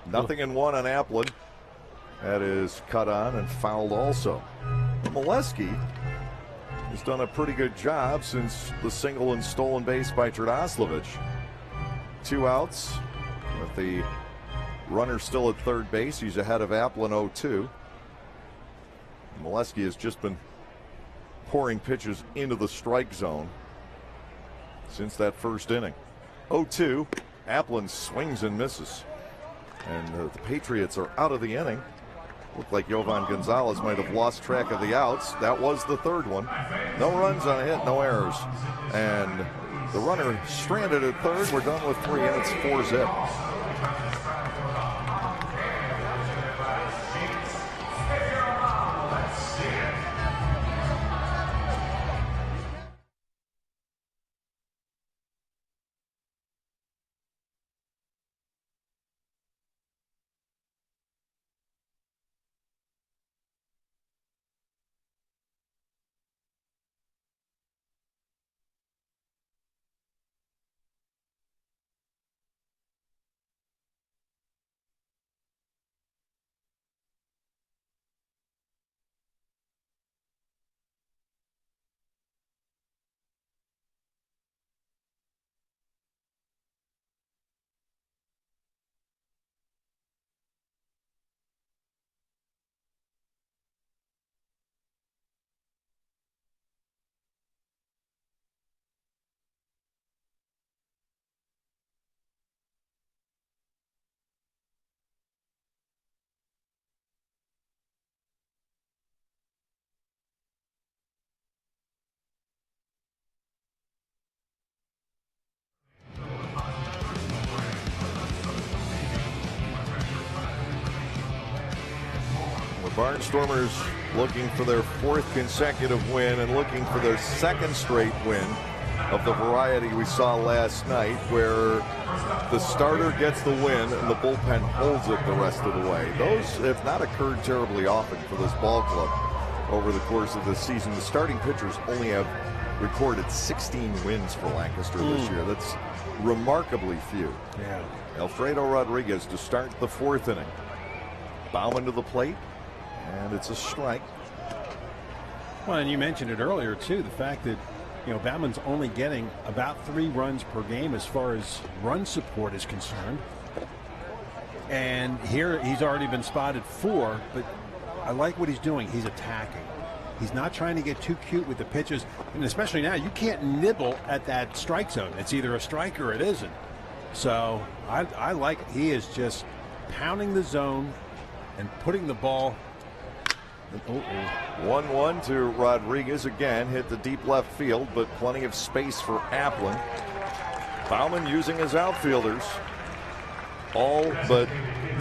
A: Nothing in 1 on Applin. That is cut on and fouled also. Molesky has done a pretty good job since the single and stolen base by Trdoslavich. 2 outs with the runner still at third base. He's ahead of Applin 0-2. Molesky has just been pouring pitches into the strike zone since that first inning. 0-2. Applin swings and misses. And the Patriots are out of the inning. Looked like Jovan Gonzalez might have lost track of the outs. That was the third one. No runs on a hit, no errors. And the runner stranded at third. We're done with 3, and it's 4-zip. Barnstormers looking for their 4th consecutive win and looking for their 2nd straight win of the variety we saw last night, where the starter gets the win and the bullpen holds it the rest of the way. Those have not occurred terribly often for this ball club over the course of this season. The starting pitchers only have recorded 16 wins for Lancaster this year. That's remarkably few.
B: Yeah.
A: Alfredo Rodriguez to start the 4th inning. Baumann to the plate, and it's a strike.
B: Well, and you mentioned it earlier too, the fact that Baumann's only getting about 3 runs per game as far as run support is concerned. And here he's already been spotted 4, but I like what he's doing. He's attacking. He's not trying to get too cute with the pitches, and especially now, you can't nibble at that strike zone. It's either a strike or it isn't. So I like he is just pounding the zone and putting the ball.
A: 1-1 to Rodriguez. Again, hit the deep left field, but plenty of space for Applin. Baumann using his outfielders. All but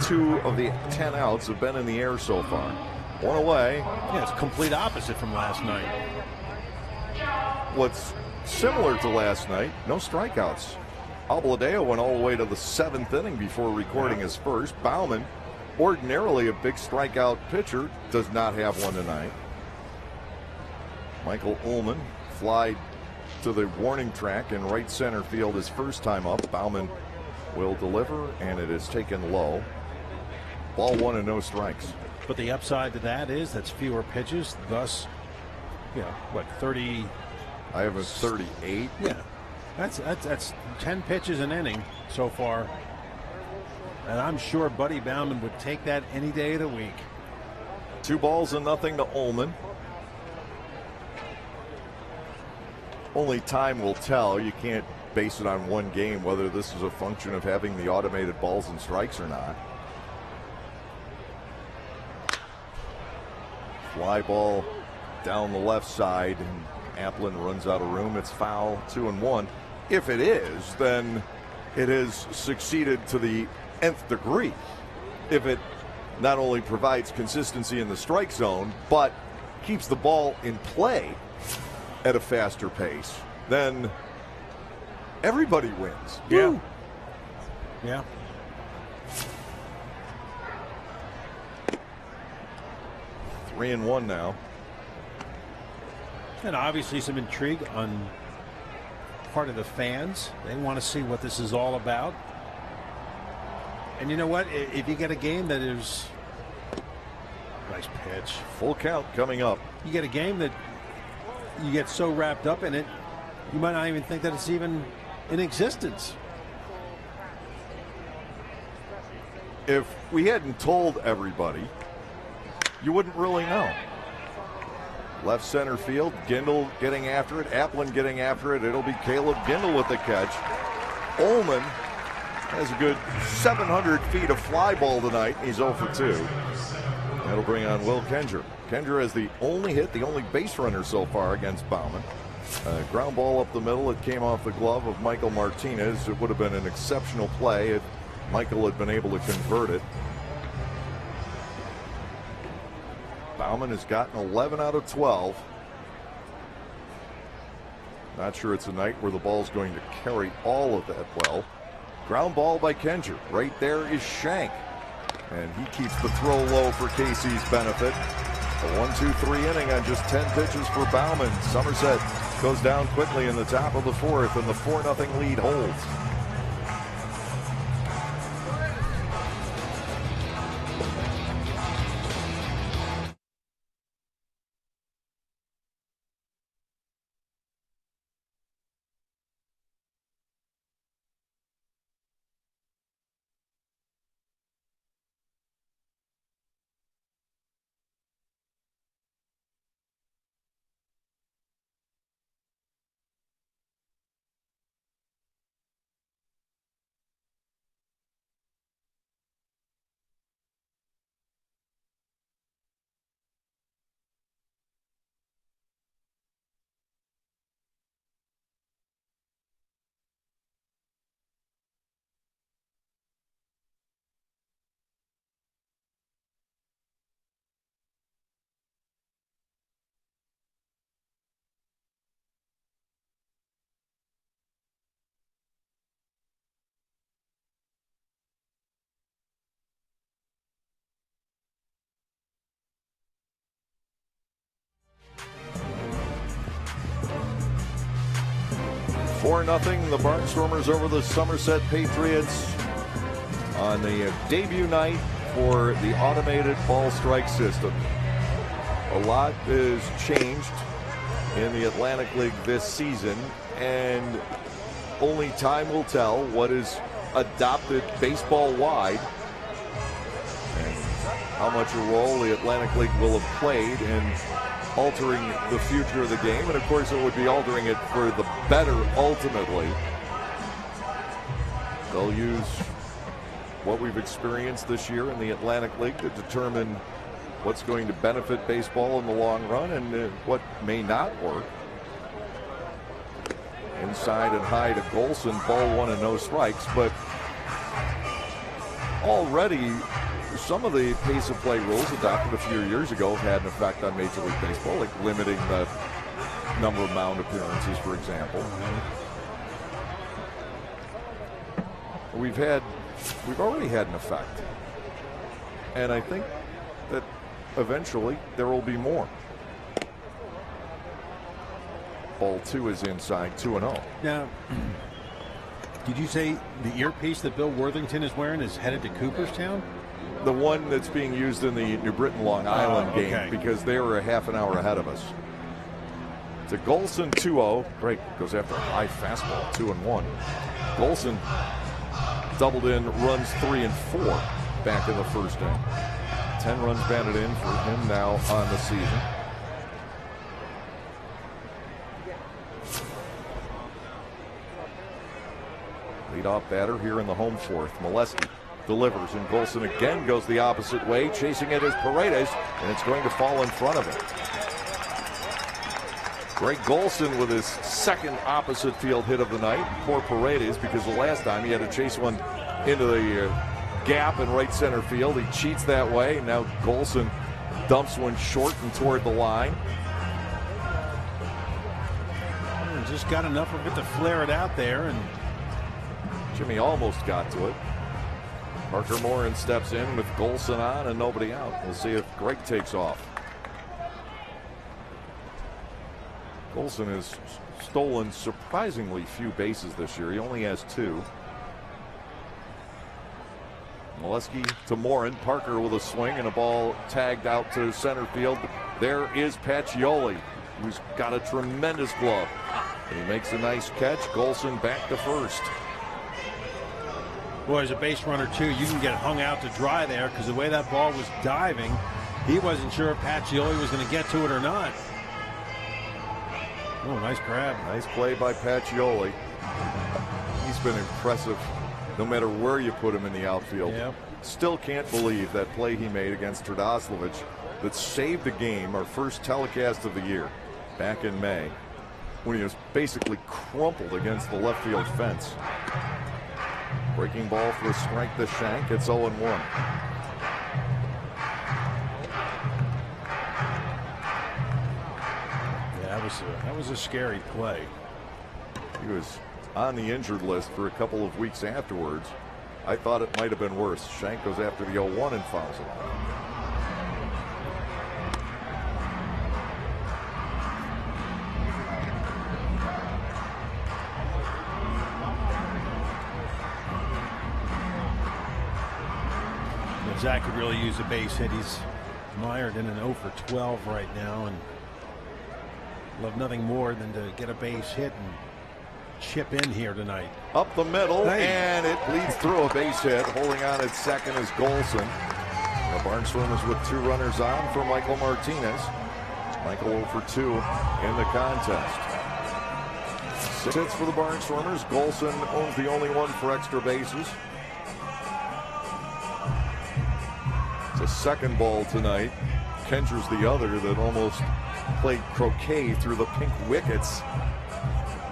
A: 2 of the 10 outs have been in the air so far. 1 away.
B: Yeah, it's complete opposite from last night.
A: What's similar to last night, no strikeouts. Abladeo went all the way to the 7th inning before recording his first. Baumann, ordinarily a big strikeout pitcher, does not have one tonight. Michael Ullman fly to the warning track in right center field his first time up. Baumann will deliver, and it is taken low. Ball 1 and no strikes.
B: But the upside to that is that's fewer pitches, thus, 30.
A: I have a 38.
B: Yeah, that's 10 pitches an inning so far. And I'm sure Buddy Baumann would take that any day of the week.
A: 2 balls and nothing to Ullman. Only time will tell. You can't base it on one game whether this is a function of having the automated balls and strikes or not. Fly ball down the left side, and Applin runs out of room. It's foul, 2-1. If it is, then it has succeeded to the nth degree. If it not only provides consistency in the strike zone, but keeps the ball in play at a faster pace, then everybody wins.
B: Yeah. Woo. Yeah.
A: 3-1 now.
B: And obviously some intrigue on part of the fans. They want to see what this is all about. And you know what? If you get a game that is nice pitch,
A: full count coming up.
B: You get a game that you get so wrapped up in it, you might not even think that it's even in existence.
A: If we hadn't told everybody, you wouldn't really know. Left center field, Gindel getting after it, Applin getting after it. It'll be Caleb Gindel with the catch. Ullman has a good 700 feet of fly ball tonight. He's 0 for 2. That'll bring on Will Kenger. Kenger has the only hit, the only base runner so far against Baumann. Ground ball up the middle. It came off the glove of Michael Martinez. It would have been an exceptional play if Michael had been able to convert it. Baumann has gotten 11 out of 12. Not sure it's a night where the ball's going to carry all of that well. Ground ball by Kenger. Right there is Shank. And he keeps the throw low for Casey's benefit. A 1-2-3 inning on just 10 pitches for Baumann. Somerset goes down quickly in the top of the 4th, and the 4-0 lead holds. 4-0, the Barnstormers over the Somerset Patriots on the debut night for the automated ball strike system. A lot has changed in the Atlantic League this season, and only time will tell what is adopted baseball-wide and how much a role the Atlantic League will have played in altering the future of the game. And of course it would be altering it for the better ultimately. They'll use what we've experienced this year in the Atlantic League to determine what's going to benefit baseball in the long run and what may not work. Inside and high to Golson, ball 1 and no strikes, but already some of the pace of play rules adopted a few years ago have had an effect on Major League Baseball, like limiting the number of mound appearances, for example. We've already had an effect, and I think that eventually there will be more. Ball 2 is inside, 2-0.
B: Now, did you say the earpiece that Bill Worthington is wearing is headed to Cooperstown?
A: The one that's being used in the New Britain Long Island game, because they were a half an hour ahead of us. To Golson, 2-0. Great, goes after a high fastball, 2-1. Golson doubled in runs 3 and 4 back in the first inning. 10 runs batted in for him now on the season. Leadoff batter here in the home fourth. Molesky delivers, and Golson again goes the opposite way. Chasing it is Paredes, and it's going to fall in front of him. Greg Golson with his second opposite field hit of the night. Poor Paredes, because the last time he had to chase one into the gap in right center field. He cheats that way. Now Golson dumps one short and toward the line.
B: Just got enough of it to flare it out there, and
A: Jimmy almost got to it. Parker Morin steps in with Golson on and nobody out. We'll see if Greg takes off. Golson has stolen surprisingly few bases this year. He only has 2. Molesky to Morin. Parker with a swing and a ball tagged out to center field. There is Pacioli, who's got a tremendous glove. He makes a nice catch. Golson back to first.
B: Boy, as a base runner, too, you can get hung out to dry there, because the way that ball was diving, he wasn't sure if Pacioli was going to get to it or not. Oh, nice grab.
A: Nice play by Pacioli. He's been impressive no matter where you put him in the outfield.
B: Yep.
A: Still can't believe that play he made against Trdoslavich that saved the game, our first telecast of the year, back in May, when he was basically crumpled against the left field fence. Breaking ball for a strike to Shank. It's 0-1.
B: Yeah, that was a scary play.
A: He was on the injured list for a couple of weeks afterwards. I thought it might have been worse. Shank goes after the 0-1 and fouls it off.
B: Zach could really use a base hit. He's mired in an 0 for 12 right now, and love nothing more than to get a base hit and chip in here tonight.
A: Up the middle, and it bleeds through a base hit. Holding on at second is Golson. The Barnstormers with 2 runners on for Michael Martinez. Michael 0 for 2 in the contest. 6 hits for the Barnstormers. Golson owns the only one for extra bases. It's a second ball tonight. Kencher's the other that almost played croquet through the pink wickets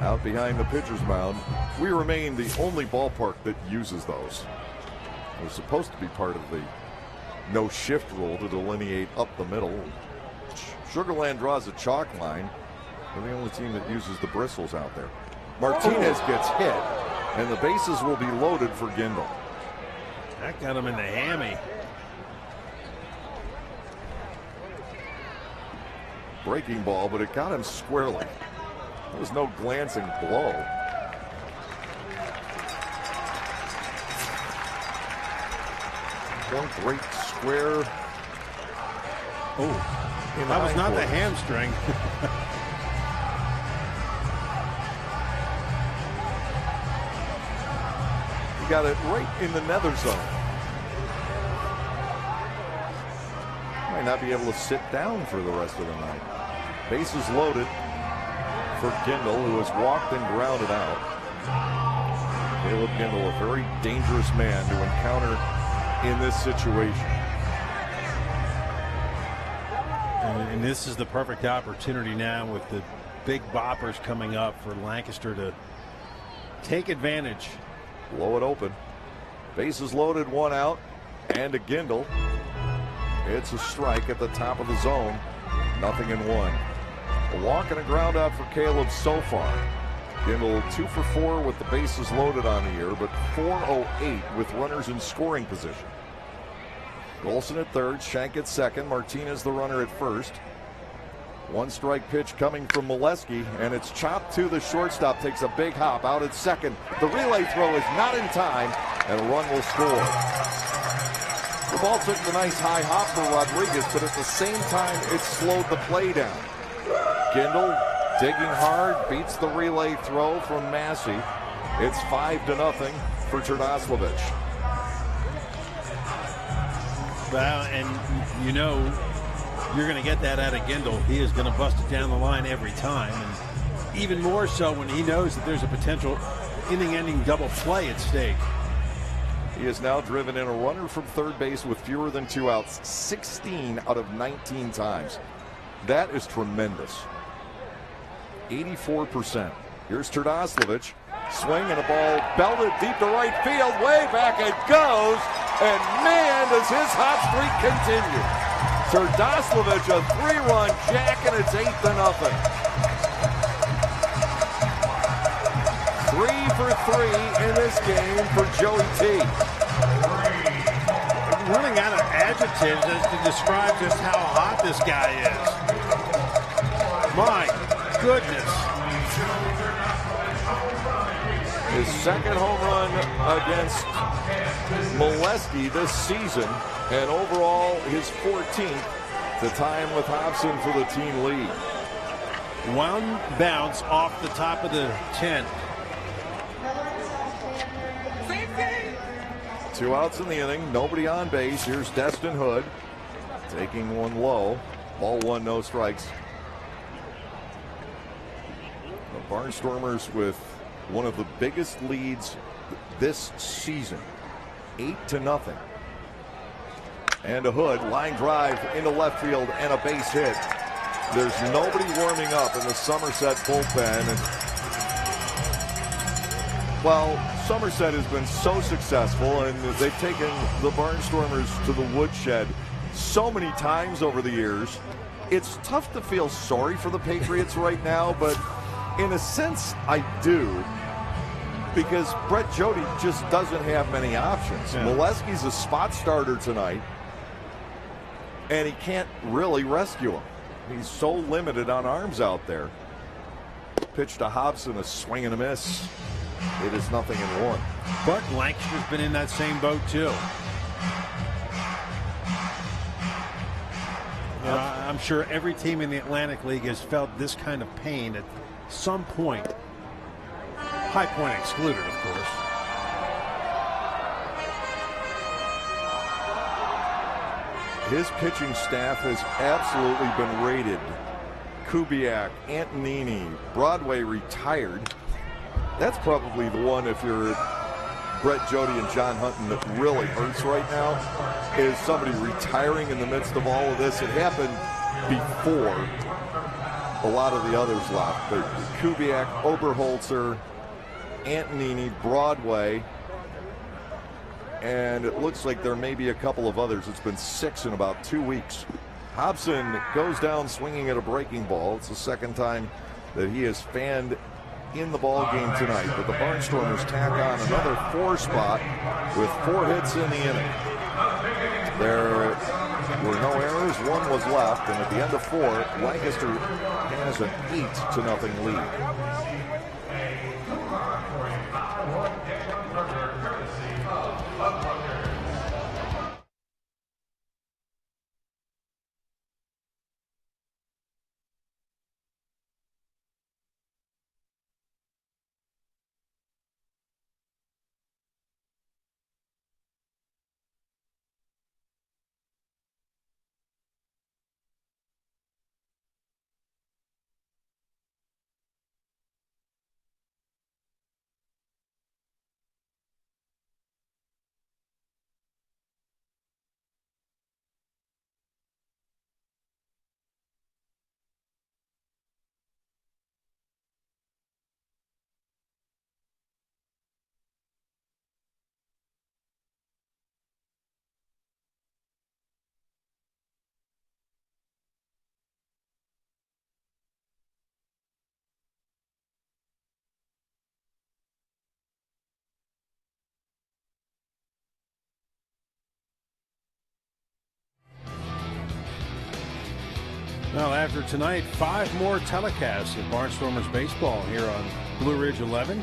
A: out behind the pitcher's mound. We remain the only ballpark that uses those. It was supposed to be part of the no shift rule to delineate up the middle. Sugarland draws a chalk line. We're the only team that uses the bristles out there. Martinez gets hit, and the bases will be loaded for Gindel.
B: That got him in the hammy.
A: Breaking ball, but it got him squarely. There was no glancing blow. point break square.
B: Oh, that was not the hamstring.
A: He got it right in the nether zone. Might not be able to sit down for the rest of the night. Bases loaded for Gindl, who has walked and grounded out. Caleb Gindl, a very dangerous man to encounter in this situation.
B: And this is the perfect opportunity now with the big boppers coming up for Lancaster to take advantage.
A: Blow it open. Bases loaded, one out, and to Gindl. It's a strike at the top of the zone. 0-1. A walk and a ground out for Caleb so far. Gindl 2 for 4 with the bases loaded on the year, but 408 with runners in scoring position. Golson at third, Shank at second, Martinez the runner at first. One strike pitch coming from Molesky, and it's chopped to the shortstop, takes a big hop out at second. The relay throw is not in time, and a run will score. The ball took the nice high hop for Rodriguez, but at the same time, it slowed the play down. Gindl digging hard, beats the relay throw from Massey. It's 5-0 for Terdoslavich.
B: Well, and you know, you're going to get that out of Gindl. He is going to bust it down the line every time, and even more so when he knows that there's a potential inning-ending double play at stake.
A: He has now driven in a runner from third base with fewer than 2 outs 16 out of 19 times. That is tremendous. 84%. Here's Terdoslavich. Swing and a ball belted deep to right field. Way back it goes. And man, does his hot streak continue. Terdoslavich, a 3-run jack, and it's 8-0. 3 for 3 in this game for Joey T.
B: Running out of adjectives as to describe just how hot this guy is. My goodness.
A: His second home run against Molesky this season, and overall his 14th to tie him with Hobson for the team lead.
B: One bounce off the top of the 10th.
A: 2 outs in the inning, nobody on base. Here's Destin Hood taking one low. Ball 1, no strikes. The Barnstormers with one of the biggest leads this season, 8-0. And a Hood line drive into left field and a base hit. There's nobody warming up in the Somerset bullpen. And, well, Somerset has been so successful, and they've taken the Barnstormers to the woodshed so many times over the years. It's tough to feel sorry for the Patriots right now, but in a sense, I do, because Brett Jody just doesn't have many options. Yeah. Molesky's a spot starter tonight, and he can't really rescue him. He's so limited on arms out there. Pitch to Hobson, a swing and a miss. It is 0-1.
B: But Lancaster's been in that same boat too. You know, I'm sure every team in the Atlantic League has felt this kind of pain at some point. High Point excluded, of course.
A: His pitching staff has absolutely been rated. Kubiak, Antonini, Broadway retired. That's probably the one, if you're Brett Jody and John Hutton, that really hurts right now, is somebody retiring in the midst of all of this. It happened before a lot of the others left. But Kubiak, Oberholzer, Antonini, Broadway, and it looks like there may be a couple of others. It's been 6 in about 2 weeks. Hobson goes down swinging at a breaking ball. It's the second time that he has fanned in the ball game tonight, but the Barnstormers tack on another 4 spot with 4 hits in the inning. There were no errors, 1 was left, and at the end of 4, Lancaster has an 8-0 lead.
B: Well, after tonight, 5 more telecasts of Barnstormers baseball here on Blue Ridge 11.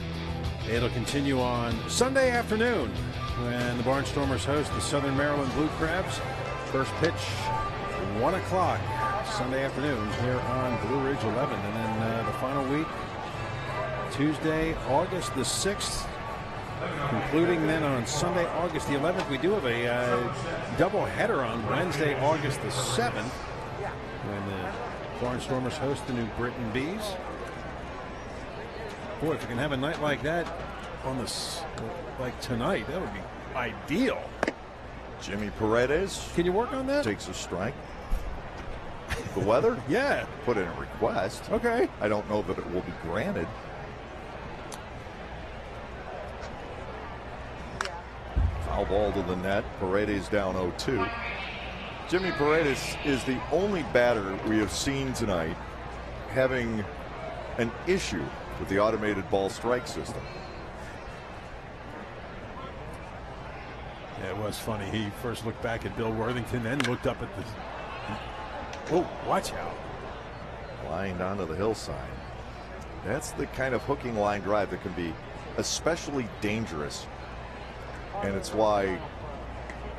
B: It'll continue on Sunday afternoon when the Barnstormers host the Southern Maryland Blue Crabs. First pitch, 1 o'clock Sunday afternoon here on Blue Ridge 11. And then the final week, Tuesday, August the 6th. Concluding then on Sunday, August the 11th. We do have a double header on Wednesday, August the 7th. When the Barnstormers host the New Britain Bees. Boy, if you can have a night like that on this, like tonight, that would be ideal.
A: Jimmy Paredes.
B: Can you work on that?
A: Takes a strike. The weather?
B: Yeah.
A: Put in a request.
B: Okay.
A: I don't know that it will be granted. Foul ball to the net. Paredes down 0-2. Jimmy Paredes is the only batter we have seen tonight having an issue with the automated ball strike system.
B: Yeah, it was funny. He first looked back at Bill Worthington, then looked up at the. Oh, watch out.
A: Lined onto the hillside. That's the kind of hooking line drive that can be especially dangerous. And it's why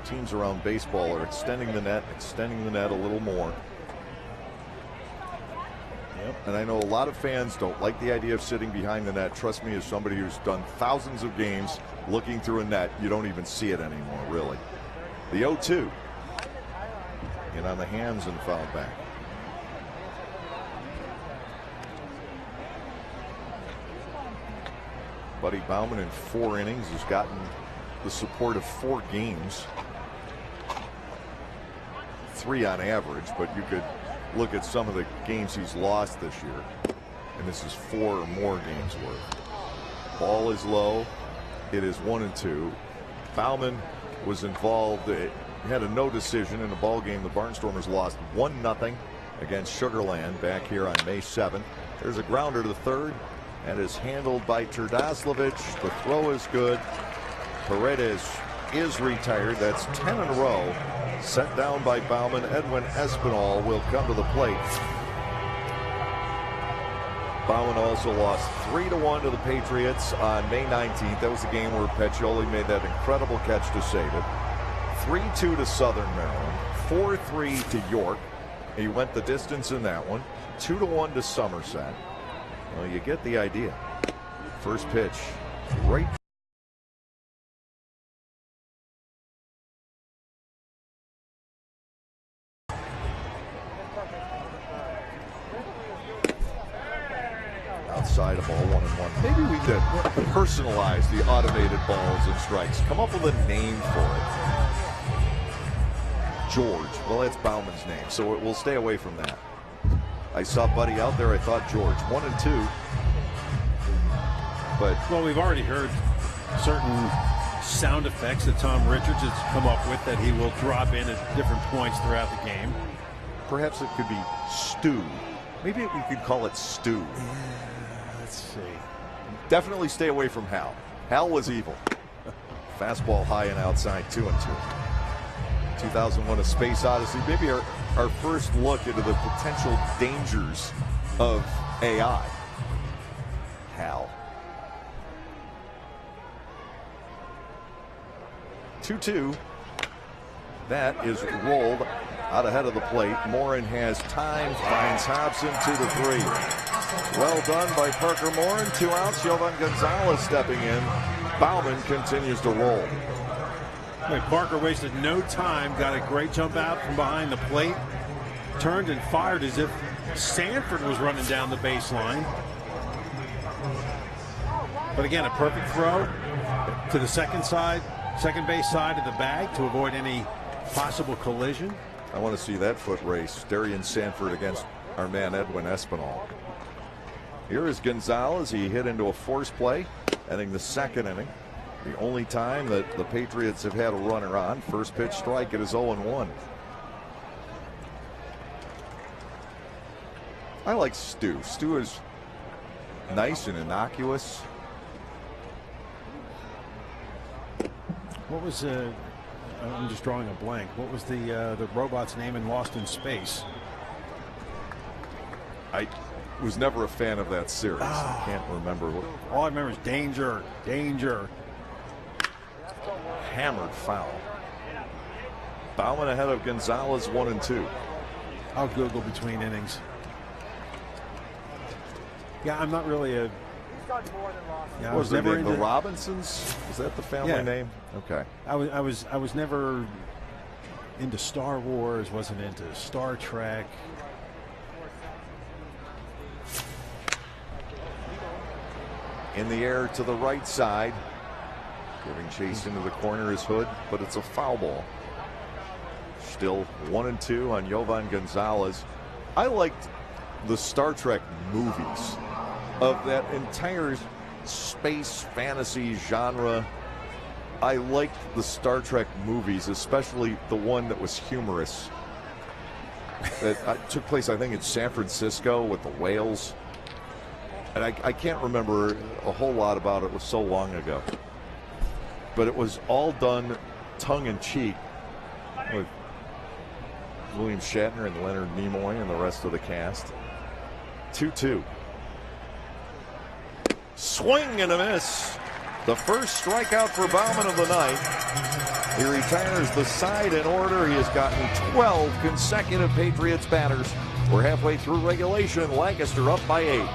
A: teams around baseball are extending the net a little more.
B: Yep.
A: And I know a lot of fans don't like the idea of sitting behind the net. Trust me, as somebody who's done thousands of games looking through a net, you don't even see it anymore, really. The 0-2. In on the hands and foul back. Buddy Baumann in 4 innings has gotten the support of 4 games. 3 on average, but you could look at some of the games he's lost this year, and this is 4 or more games worth. Ball is low. It is 1-2. Baumann was involved. He had a no decision in a ball game. The Barnstormers lost 1-0 against Sugar Land back here on May 7th. There's a grounder to the third, and is handled by Terdoslavich. The throw is good. Paredes is retired. That's 10 in a row. Set down by Baumann. Edwin Espinal will come to the plate. Baumann also lost 3-1 to the Patriots on May 19th. That was the game where Peccioli made that incredible catch to save it. 3-2 to Southern Maryland. 4-3 to York. He went the distance in that one. 2-1 to Somerset. Well, you get the idea. First pitch, right. Outside of ball 1-1. Maybe we could personalize the automated balls and strikes. Come up with a name for it. George. Well, that's Baumann's name, so we'll stay away from that. I saw Buddy out there. I thought George. 1-2. But
B: well, we've already heard certain sound effects that Tom Richards has come up with that he will drop in at different points throughout the game.
A: Perhaps it could be stew. Maybe we could call it stew.
B: Yeah, let's see.
A: Definitely stay away from Hal. Hal was evil. Fastball high and outside, 2-2. 2001: A Space Odyssey. Maybe our first look into the potential dangers of AI. Hal. 2-2. That is rolled out ahead of the plate. Morin has time, finds Hobson to the 3. Well done by Parker Morin. 2 outs. Jovan Gonzalez stepping in. Baumann continues to roll.
B: Parker wasted no time. Got a great jump out from behind the plate. Turned and fired as if Sanford was running down the baseline. But again, a perfect throw to the second base side of the bag to avoid any possible collision.
A: I want to see that foot race. Darian Sanford against our man Edwin Espinal. Here is Gonzalez. He hit into a force play, ending the 2nd inning. The only time that the Patriots have had a runner on. First pitch strike. It is 0-1. I like Stu. Stu is nice and innocuous.
B: What was I'm just drawing a blank. What was the robot's name in Lost in Space?
A: I was never a fan of that series. I can't remember.
B: All I remember is danger, danger.
A: Hammered foul. Baumann ahead of Gonzalez 1-2.
B: I'll Google between innings. Yeah, I'm not really a. Yeah, I was never
A: into
B: the
A: Robinsons. Is that the family name? Okay.
B: I was never into Star Wars. Wasn't into Star Trek.
A: In the air to the right side. Giving chase into the corner is Hood, but it's a foul ball. Still 1-2 on Yovan Gonzalez. I liked the Star Trek movies, of that entire space fantasy genre. I liked the Star Trek movies, especially the one that was humorous. That took place, I think, in San Francisco with the whales. And I can't remember a whole lot about it. It was so long ago. But it was all done tongue-in-cheek with William Shatner and Leonard Nimoy and the rest of the cast. 2-2. Swing and a miss. The first strikeout for Baumann of the night. He retires the side in order. He has gotten 12 consecutive Patriots batters. We're halfway through regulation. Lancaster up by 8.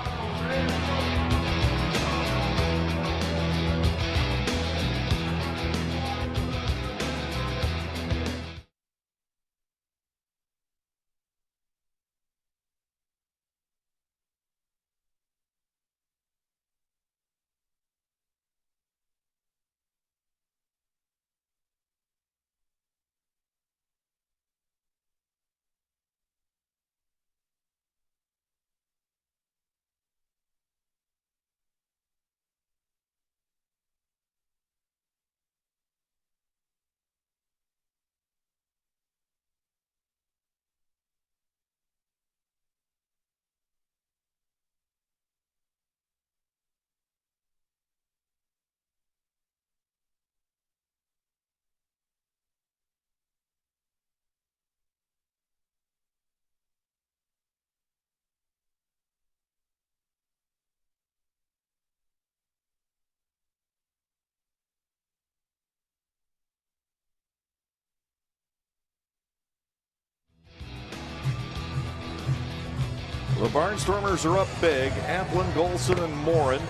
A: The Barnstormers are up big. Applin, Golson, and Morin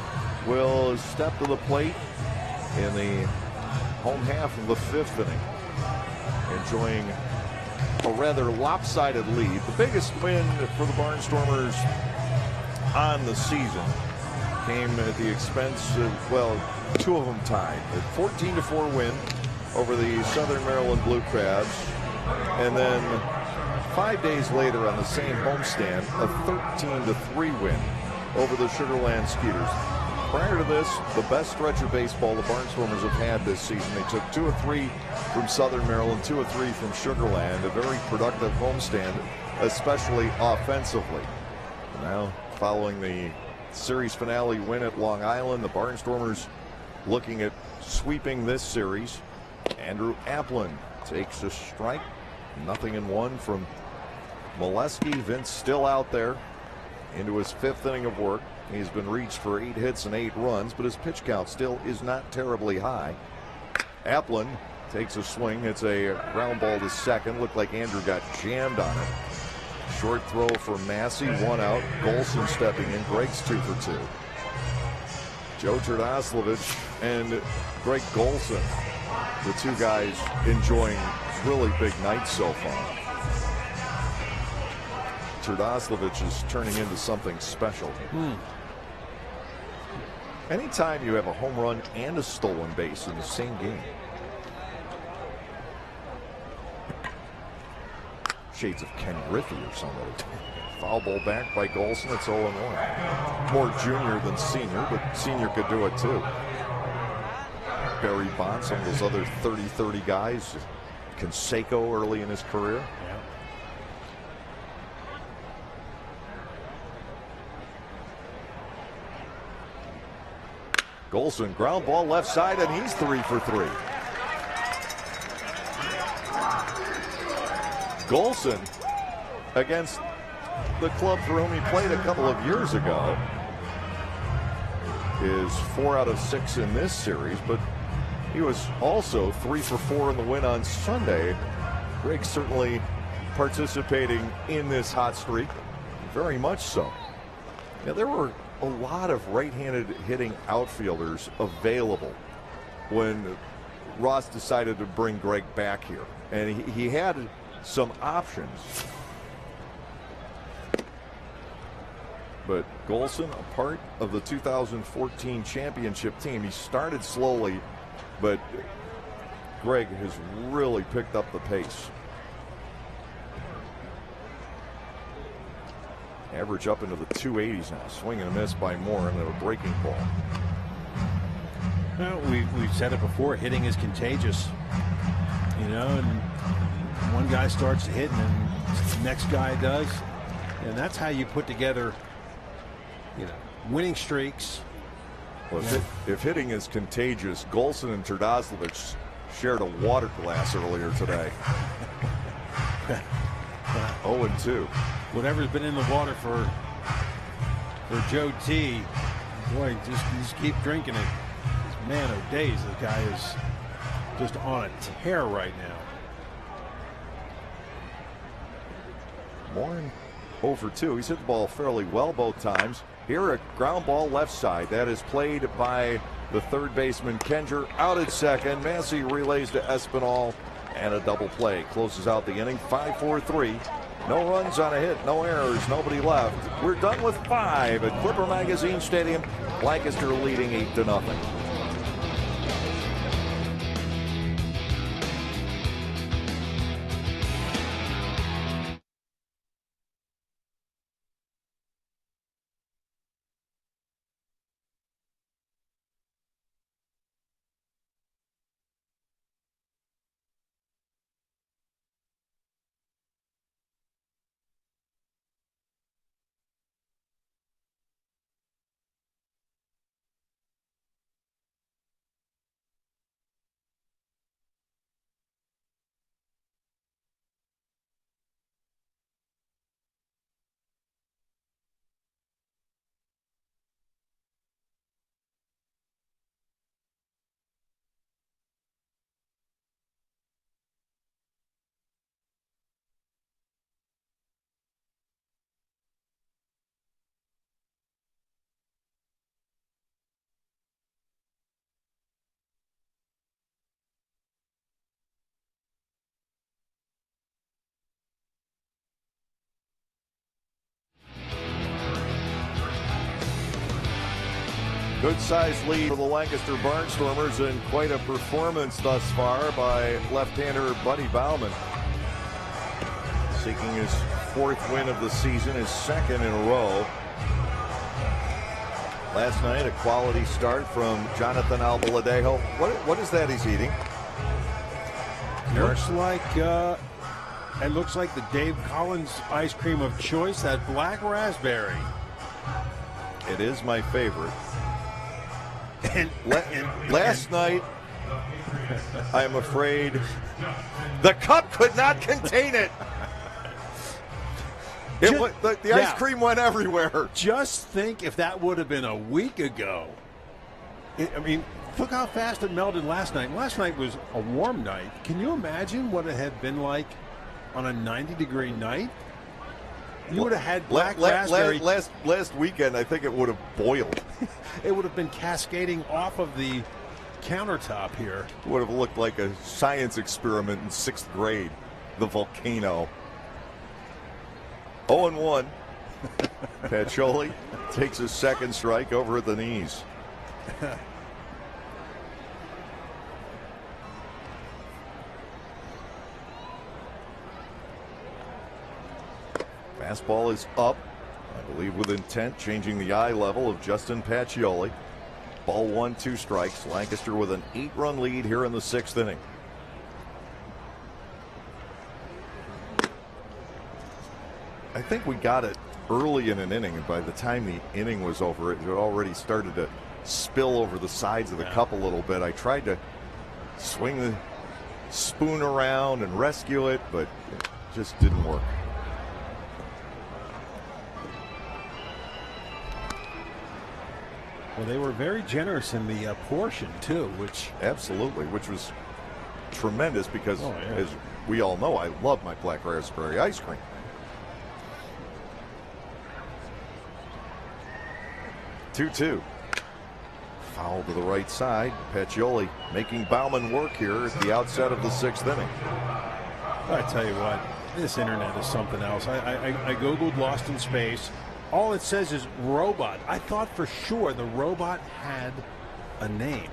A: will step to the plate in the home half of the 5th inning, enjoying a rather lopsided lead. The biggest win for the Barnstormers on the season came at the expense of, well, 2 of them tied. A 14-4 win over the Southern Maryland Blue Crabs, and then 5 days later on the same homestand, a 13-3 win over the Sugar Land Skeeters. Prior to this, the best stretch of baseball the Barnstormers have had this season. They took 2 of 3 from Southern Maryland, 2 of 3 from Sugar Land. A very productive homestand, especially offensively. Now, following the series finale win at Long Island, the Barnstormers looking at sweeping this series. Andrew Applin takes a strike. 0-1 from Molesky. Vince still out there into his 5th inning of work. He's been reached for 8 hits and 8 runs, but his pitch count still is not terribly high. Applin takes a swing. It's a ground ball to second. Looked like Andrew got jammed on it. Short throw for Massey, 1 out. Golson stepping in. Greg's 2 for 2. Joe Terdoslavich and Greg Golson, the 2 guys enjoying really big nights so far. Terdoslavich is turning into something special. Anytime you have a home run and a stolen base in the same game. Shades of Ken Griffey or somebody. Foul ball back by Golson. It's 0-1. More junior than senior, but senior could do it too. Barry Bonds, some of those other 30-30 guys. Canseco early in his career. Golson, ground ball left side, and he's 3 for 3. Golson against the club for whom he played a couple of years ago. Is 4 out of 6 in this series, but he was also 3 for 4 in the win on Sunday. Greg certainly participating in this hot streak, very much so. Now, there were a lot of right-handed hitting outfielders available when Ross decided to bring Greg back here, and he had some options. But Golson, a part of the 2014 championship team, he started slowly, but Greg has really picked up the pace. Average up into the 280s now. Swing and a miss by Moore and a breaking ball.
B: Well, we've said it before. Hitting is contagious. You know, and one guy starts to hit, and then the next guy does, and that's how you put together, you know, winning streaks.
A: Well, if hitting is contagious, Golson and Terdoslavich shared a water glass earlier today. 0-2.
B: Whatever's been in the water for Joe T, boy, just keep drinking it. Man, oh days, the guy is just on a tear right now.
A: Morin 0-2. He's hit the ball fairly well both times. Here, a ground ball left side. That is played by the third baseman, Kenger, out at second. Massey relays to Espinal, and a double play. Closes out the inning, 5-4-3. No runs on a hit, no errors, nobody left. We're done with 5 at Clipper Magazine Stadium. Lancaster leading 8-0. Good-sized lead for the Lancaster Barnstormers, and quite a performance thus far by left-hander Buddy Bauman. Seeking his 4th win of the season, his 2nd in a row. Last night, a quality start from Jonathan Albaladejo. What is that he's eating?
B: It looks like the Dave Collins ice cream of choice, that black raspberry.
A: It is my favorite. And last night, I'm afraid the cup could not contain it. The ice cream went everywhere.
B: Just think if that would have been a week ago. I mean, look how fast it melted last night. Last night was a warm night. Can you imagine what it had been like on a 90-degree night? You would have had black raspberry.
A: Last weekend, I think it would have boiled.
B: It would have been cascading off of the countertop here.
A: It would have looked like a science experiment in 6th grade. The volcano. 0-1. Pacioli takes his 2nd strike over at the knees. Fastball is up, I believe with intent, changing the eye level of Justin Pacioli. Ball 1, 2 strikes. Lancaster with an 8-run lead here in the 6th inning. I think we got it early in an inning, and by the time the inning was over, it had already started to spill over the sides of the cup a little bit. I tried to swing the spoon around and rescue it, but it just didn't work.
B: Well, they were very generous in the portion, too, which...
A: Absolutely, which was tremendous because,
B: Oh, yeah.
A: as we all know, I love my black raspberry ice cream. Two-two. Foul to the right side. Pacioli making Bauman work here at the outset of the 6th inning.
B: I tell you what, this internet is something else. I Googled Lost in Space. All it says is robot. I thought for sure the robot had a name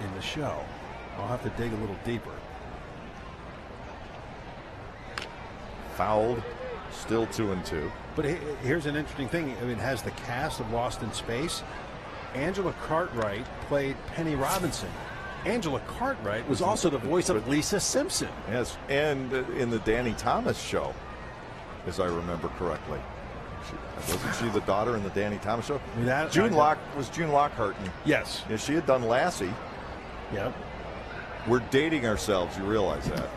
B: in the show. I'll have to dig a little deeper.
A: Fouled. Still 2-2.
B: But here's an interesting thing. It has the cast of Lost in Space. Angela Cartwright played Penny Robinson. Angela Cartwright was also the voice of Lisa Simpson.
A: Yes, and in the Danny Thomas show, as I remember correctly. Wasn't she the daughter in the Danny Thomas show? June Lockhart.
B: Yes.
A: Yeah, she had done Lassie.
B: Yep.
A: We're dating ourselves. You realize that?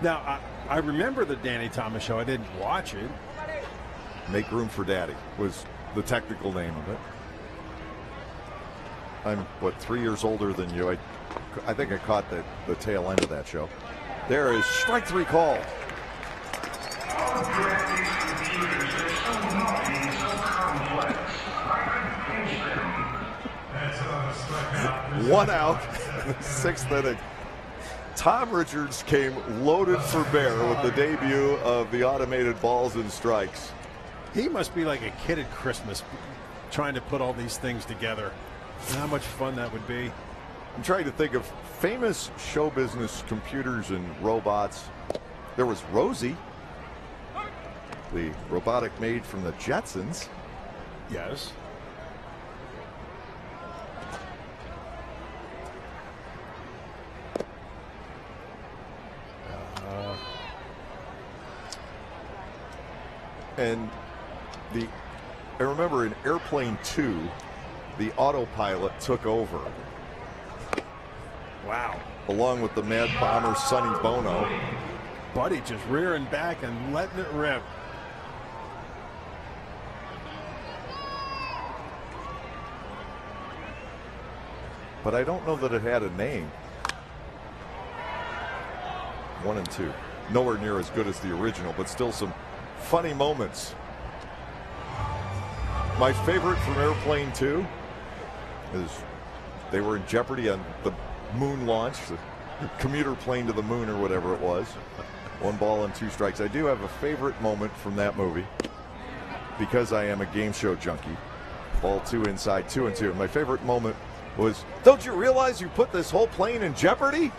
B: Now, I remember the Danny Thomas show. I didn't watch it.
A: Make Room for Daddy was the technical name of it. I'm, 3 years older than you. I think I caught the tail end of that show. There is strike 3 call. One out in the 6th inning. Tom Richards came loaded for bear with the debut of the automated balls and strikes.
B: He must be like a kid at Christmas trying to put all these things together. And how much fun that would be.
A: I'm trying to think of famous show business computers and robots. There was Rosie, the robotic maid from the Jetsons.
B: Yes.
A: And I remember in Airplane 2, the autopilot took over.
B: Wow.
A: Along with the Mad Bomber Sonny Bono.
B: Buddy just rearing back and letting it rip.
A: But I don't know that it had a name. 1 and 2. Nowhere near as good as the original, but still some funny moments. My favorite from Airplane 2 is they were in jeopardy on the moon launch, the commuter plane to the moon or whatever it was. 1 ball and 2 strikes. I do have a favorite moment from that movie because I am a game show junkie. Ball 2 inside, 2 and 2. My favorite moment was, don't you realize you put this whole plane in jeopardy?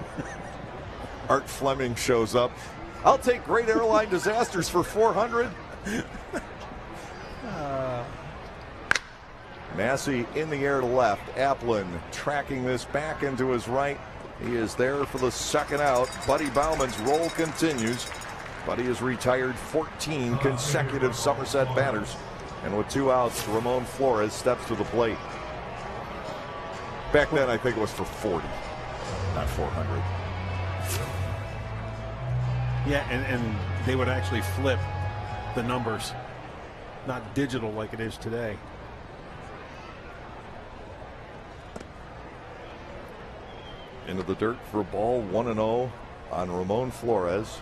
A: Art Fleming shows up. I'll take great airline disasters for 400. Massey in the air to left. Applin tracking this back into his right. He is there for the 2nd out. Buddy Bauman's roll continues. Buddy has retired 14 consecutive Somerset batters. And with 2 outs, Ramon Flores steps to the plate. Back then, I think it was for 40, not 400.
B: Yeah, and they would actually flip the numbers, not digital like it is today.
A: Into the dirt for a ball, 1-0 on Ramon Flores.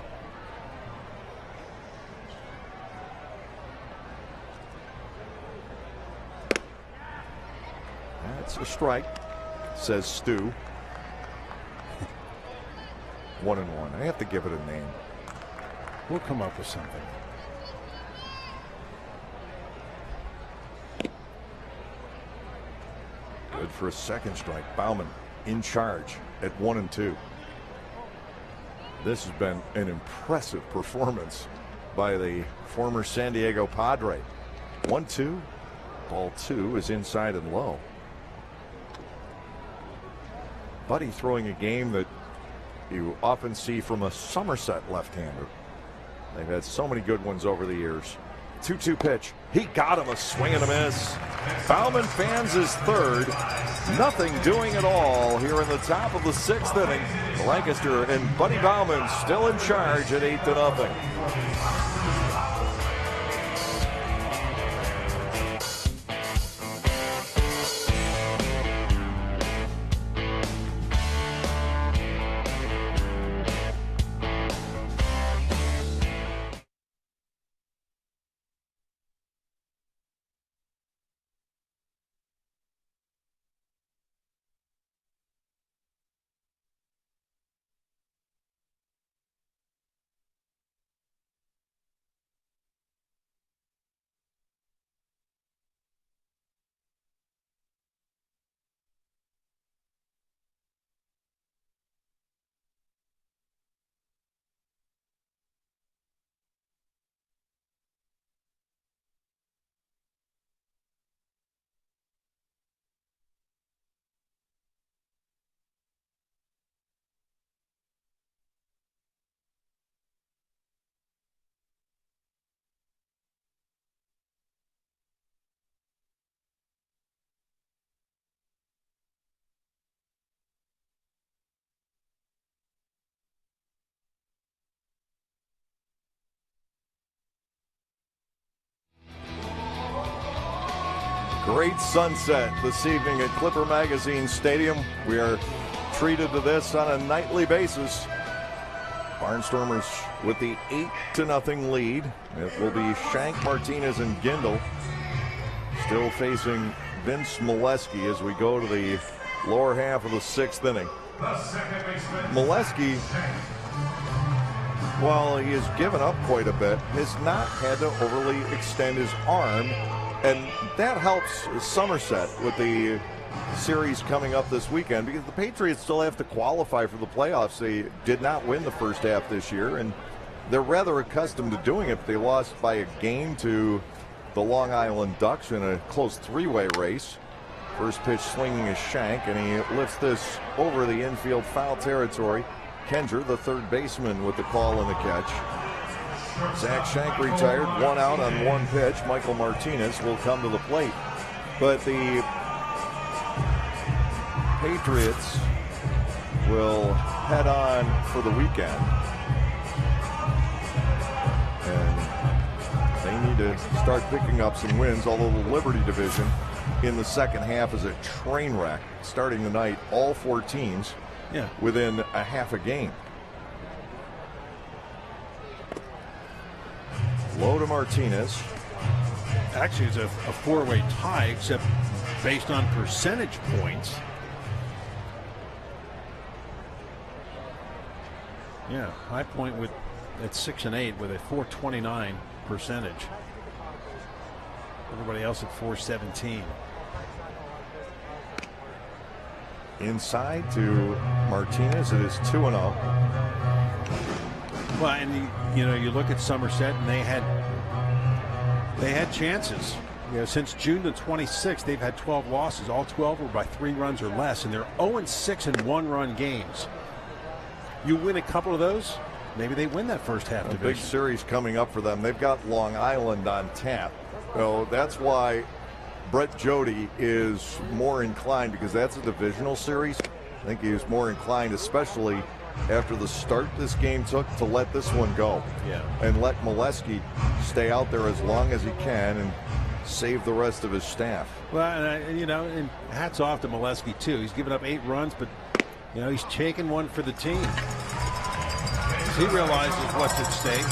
A: That's a strike, says Stu. 1-1. I have to give it a name.
B: We'll come up with something.
A: Good for a 2nd strike. Bauman in charge at 1 and 2. This has been an impressive performance by the former San Diego Padre. 1-2. Ball 2 is inside and low. Buddy throwing a game that you often see from a Somerset left-hander. They've had so many good ones over the years. 2-2 pitch. He got him, a swing and a miss. Bauman fans his 3rd. Nothing doing at all here in the top of the 6th inning. Lancaster and Buddy Bauman still in charge at 8-0. Great sunset this evening at Clipper Magazine Stadium. We are treated to this on a nightly basis. Barnstormers with the 8-0 lead. It will be Shank, Martinez, and Gindel still facing Vince Molesky as we go to the lower half of the 6th inning. Molesky, while he has given up quite a bit, has not had to overly extend his arm, and that helps Somerset with the series coming up this weekend because the Patriots still have to qualify for the playoffs. They did not win the first half this year, and they're rather accustomed to doing it. They lost by a game to the Long Island Ducks in a close 3-way race. First pitch swinging is Shank, and he lifts this over the infield foul territory. Kendra, the third baseman, with the call and the catch. Zach Shank retired, 1 out on 1 pitch. Michael Martinez will come to the plate. But the Patriots will head on for the weekend. And they need to start picking up some wins, although the Liberty division in the second half is a train wreck. Starting tonight, all 4 teams within a half a game. Low to Martinez.
B: Actually, it's a 4-way tie, except based on percentage points. Yeah, High Point at 6-8 with a .429 percentage. Everybody else at .417.
A: Inside to Martinez, it is 2-0.
B: Well, and you look at Somerset, and they had chances. Since June the 26th, they've had 12 losses. All 12 were by 3 runs or less, and they're 0-6 in 1-run games. You win a couple of those, maybe they win that first half division.
A: Big series coming up for them. They've got Long Island on tap. So that's why Brett Jody is more inclined, because that's a divisional series. I think he was more inclined, especially after the start this game took, to let this one go. And let Molesky stay out there as long as he can and save the rest of his staff.
B: Well, and hats off to Molesky too. He's given up 8 runs, but he's taking one for the team. He realizes what's at stake.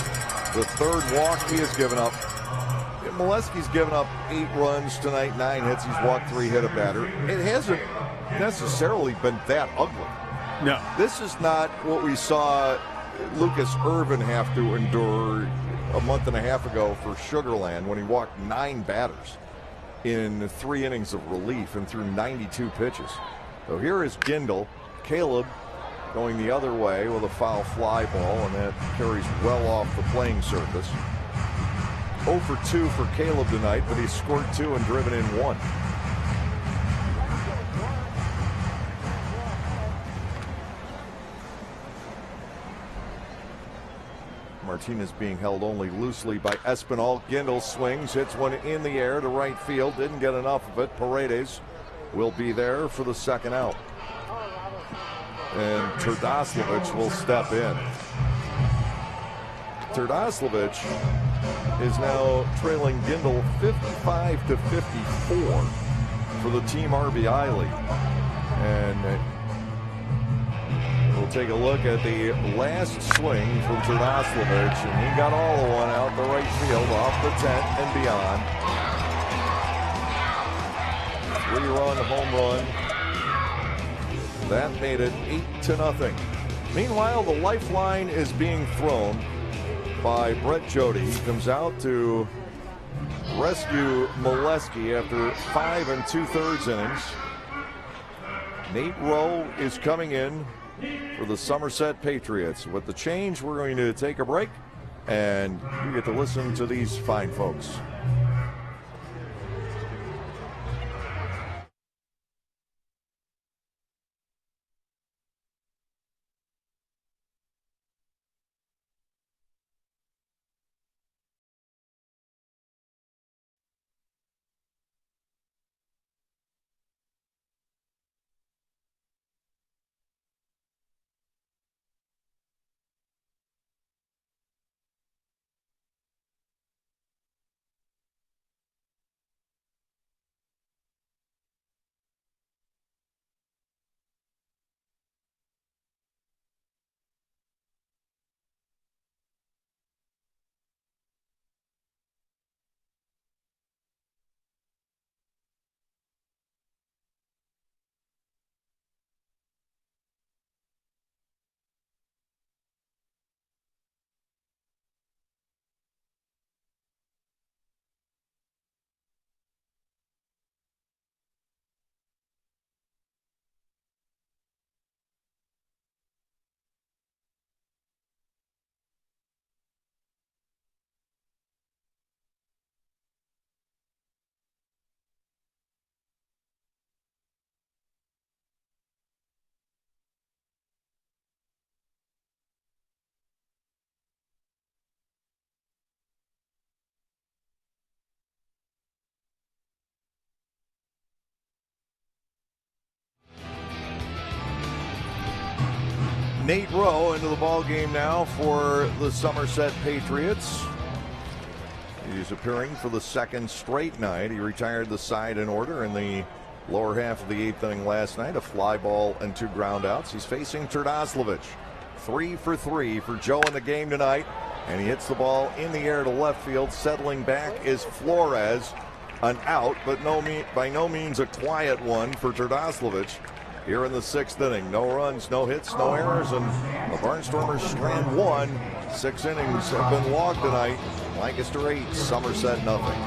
A: The third walk he has given up. Molesky's given up 8 runs tonight, 9 hits. He's walked 3, hit a batter. It hasn't necessarily been that ugly.
B: No.
A: This is not what we saw Lucas Irvin have to endure a month and a half ago for Sugarland when he walked 9 batters in 3 innings of relief and threw 92 pitches. So here is Gindel. Caleb going the other way with a foul fly ball, and that carries well off the playing surface. 0 for 2 for Caleb tonight, but he's scored 2 and driven in 1. Martinez being held only loosely by Espinal. Gindel swings, hits one in the air to right field. Didn't get enough of it. Paredes will be there for the second out. And Terdoslavich will step in. Terdoslavich is now trailing Gindel 55-54 for the team RBI lead. And we'll take a look at the last swing from Terdoslavich, and he got all the one out the right field, off the tent and beyond. 3-run home run. That made it 8-0. Meanwhile, the lifeline is being thrown by Brett Jody. He comes out to rescue Molesky after 5 2/3 innings. Nate Rowe is coming in for the Somerset Patriots. With the change, we're going to take a break, and you get to listen to these fine folks. Nate Rowe into the ball game now for the Somerset Patriots. He's appearing for the second straight night. He retired the side in order in the lower half of the 8th inning last night. A fly ball and 2 groundouts. He's facing Terdoslavich. 3 for 3 for Joe in the game tonight. And he hits the ball in the air to left field. Settling back is Flores. An out, but by no means a quiet one for Terdoslavich here in the 6th inning. No runs, no hits, no errors, and the Barnstormers strand 1. 6 innings have been logged tonight. Lancaster 8, Somerset nothing.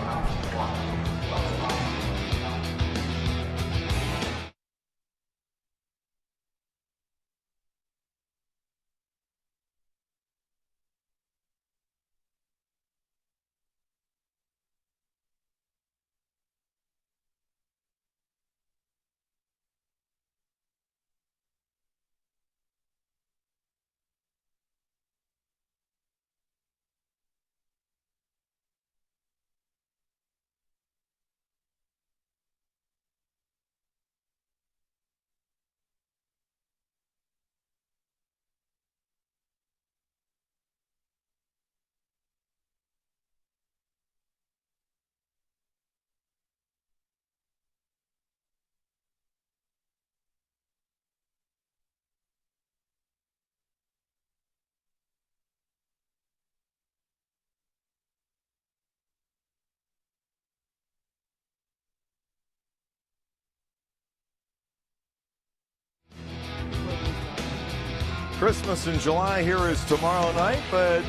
A: Christmas in July here is tomorrow night, but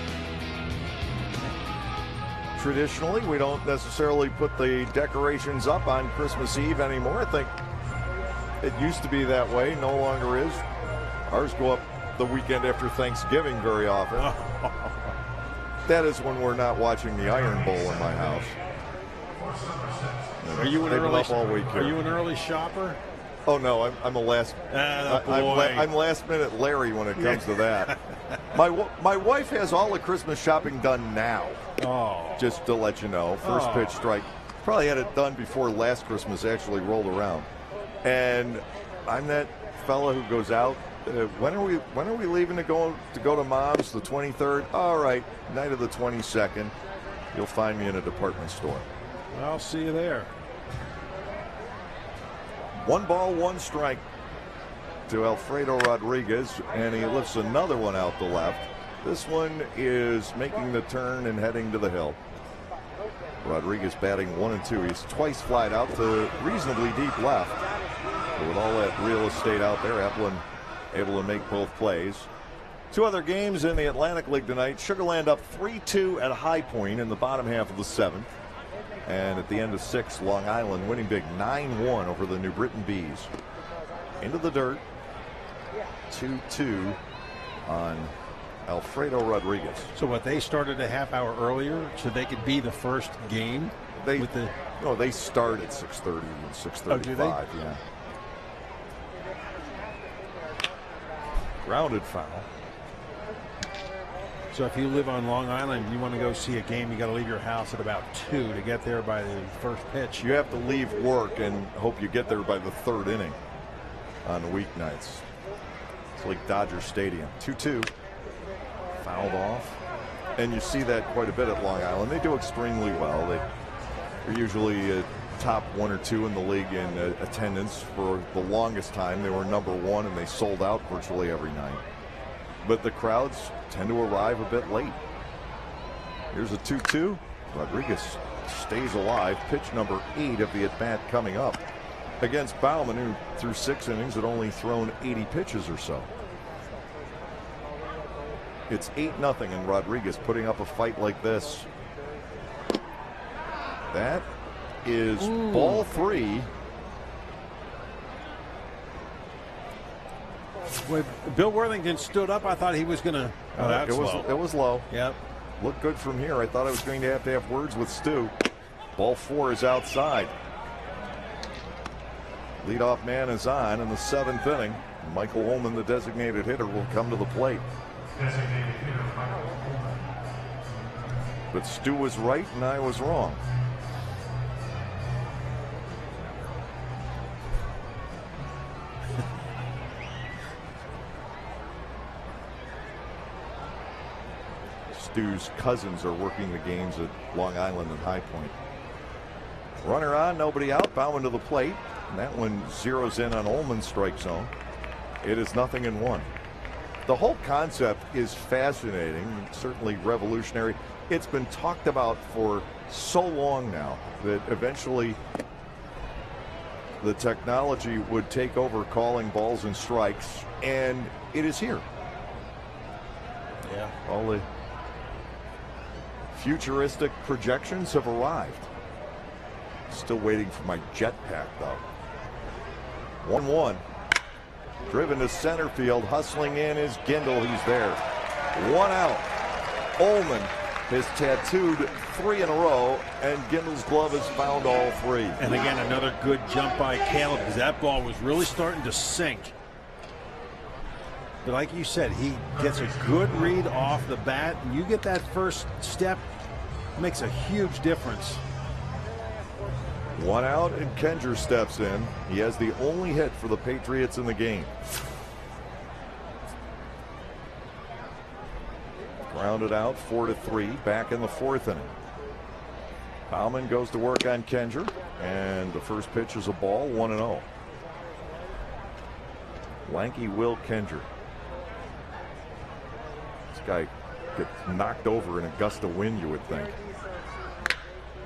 A: traditionally we don't necessarily put the decorations up on Christmas Eve anymore. I think it used to be that way, no longer is. Ours go up the weekend after Thanksgiving very often. That is when we're not watching the Iron Bowl in my house.
B: Are you an
A: early
B: early shopper?
A: Oh no, I'm a last. I'm last minute Larry when it comes to that. My wife has all the Christmas shopping done now.
B: Oh,
A: just to let you know, first pitch strike. Probably had it done before last Christmas actually rolled around. And I'm that fella who goes out. When are we leaving to go to Mom's? The 23rd. All right, night of the 22nd. You'll find me in a department store.
B: I'll see you there.
A: 1 ball, 1 strike to Alfredo Rodriguez, and he lifts another one out the left. This one is making the turn and heading to the hill. Rodriguez batting 1 and 2. He's twice flied out to reasonably deep left. But with all that real estate out there, Eplin able to make both plays. 2 other games in the Atlantic League tonight. Sugar Land up 3-2 at High Point in the bottom half of the 7th. And at the end of 6, Long Island winning big 9-1 over the New Britain Bees. Into the dirt. 2-2 on Alfredo Rodriguez.
B: So what, they started a half hour earlier so they could be the first game?
A: They start at 6:30 and 6:35.
B: Oh, do they?
A: Yeah. Grounded foul.
B: So if you live on Long Island and you want to go see a game, you got to leave your house at about 2 to get there by the first pitch.
A: You have to leave work and hope you get there by the 3rd inning on the weeknights. It's like Dodger Stadium. 2-2. Fouled off. And you see that quite a bit at Long Island. They do extremely well. They're usually top 1 or 2 in the league in attendance. For the longest time, they were number 1, and they sold out virtually every night. But the crowds tend to arrive a bit late. Here's a 2-2. Rodriguez stays alive. Pitch number 8 of the at-bat coming up against Bauman, who through 6 innings had only thrown 80 pitches or so. It's 8-0, and Rodriguez putting up a fight like this. That is ball 3.
B: When Bill Worthington stood up, I thought he was going to. Oh, that's low.
A: It was low.
B: Yep.
A: Looked good from here. I thought I was going to have words with Stu. Ball 4 is outside. Leadoff man is on in the 7th inning. Michael Holman, the designated hitter, will come to the plate. But Stu was right and I was wrong. Stu's cousins are working the games at Long Island and High Point. Runner on, nobody out. Baumann to the plate. And that one zeroes in on Ullman's strike zone. It is 0-1. The whole concept is fascinating, certainly revolutionary. It's been talked about for so long now that eventually the technology would take over calling balls and strikes, and it is here.
B: Yeah.
A: All the futuristic projections have arrived. Still waiting for my jetpack, though. 1-1. Driven to center field. Hustling in is Gindl. He's there. 1 out. Ullman has tattooed 3 in a row, and Gindl's glove has found all 3.
B: And again, another good jump by Caleb, because that ball was really starting to sink. But like you said, he gets a good read off the bat, and you get that first step, makes a huge difference.
A: 1 out, and Kenger steps in. He has the only hit for the Patriots in the game. Grounded out, 4-3, back in the 4th inning. Baumann goes to work on Kenger, and the first pitch is a ball, 1-0. Lanky Will Kenger. This guy gets knocked over in a gust of wind, you would think.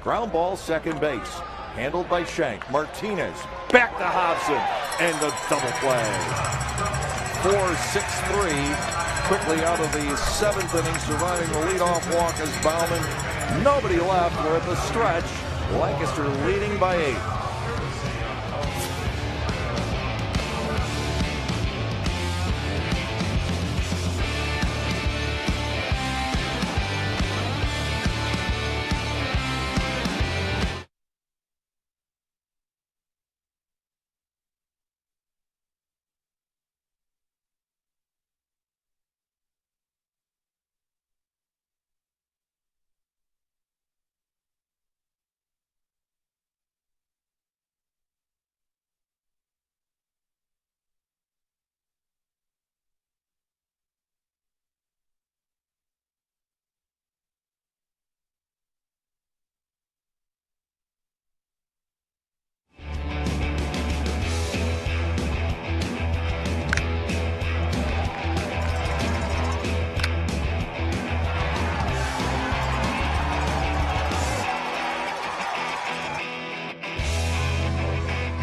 A: Ground ball, second base. Handled by Shank. Martinez back to Hobson, and the double play. 4-6-3. Quickly out of the 7th inning, surviving the leadoff walk as Baumann. Nobody left. We're at the stretch. Lancaster leading by 8.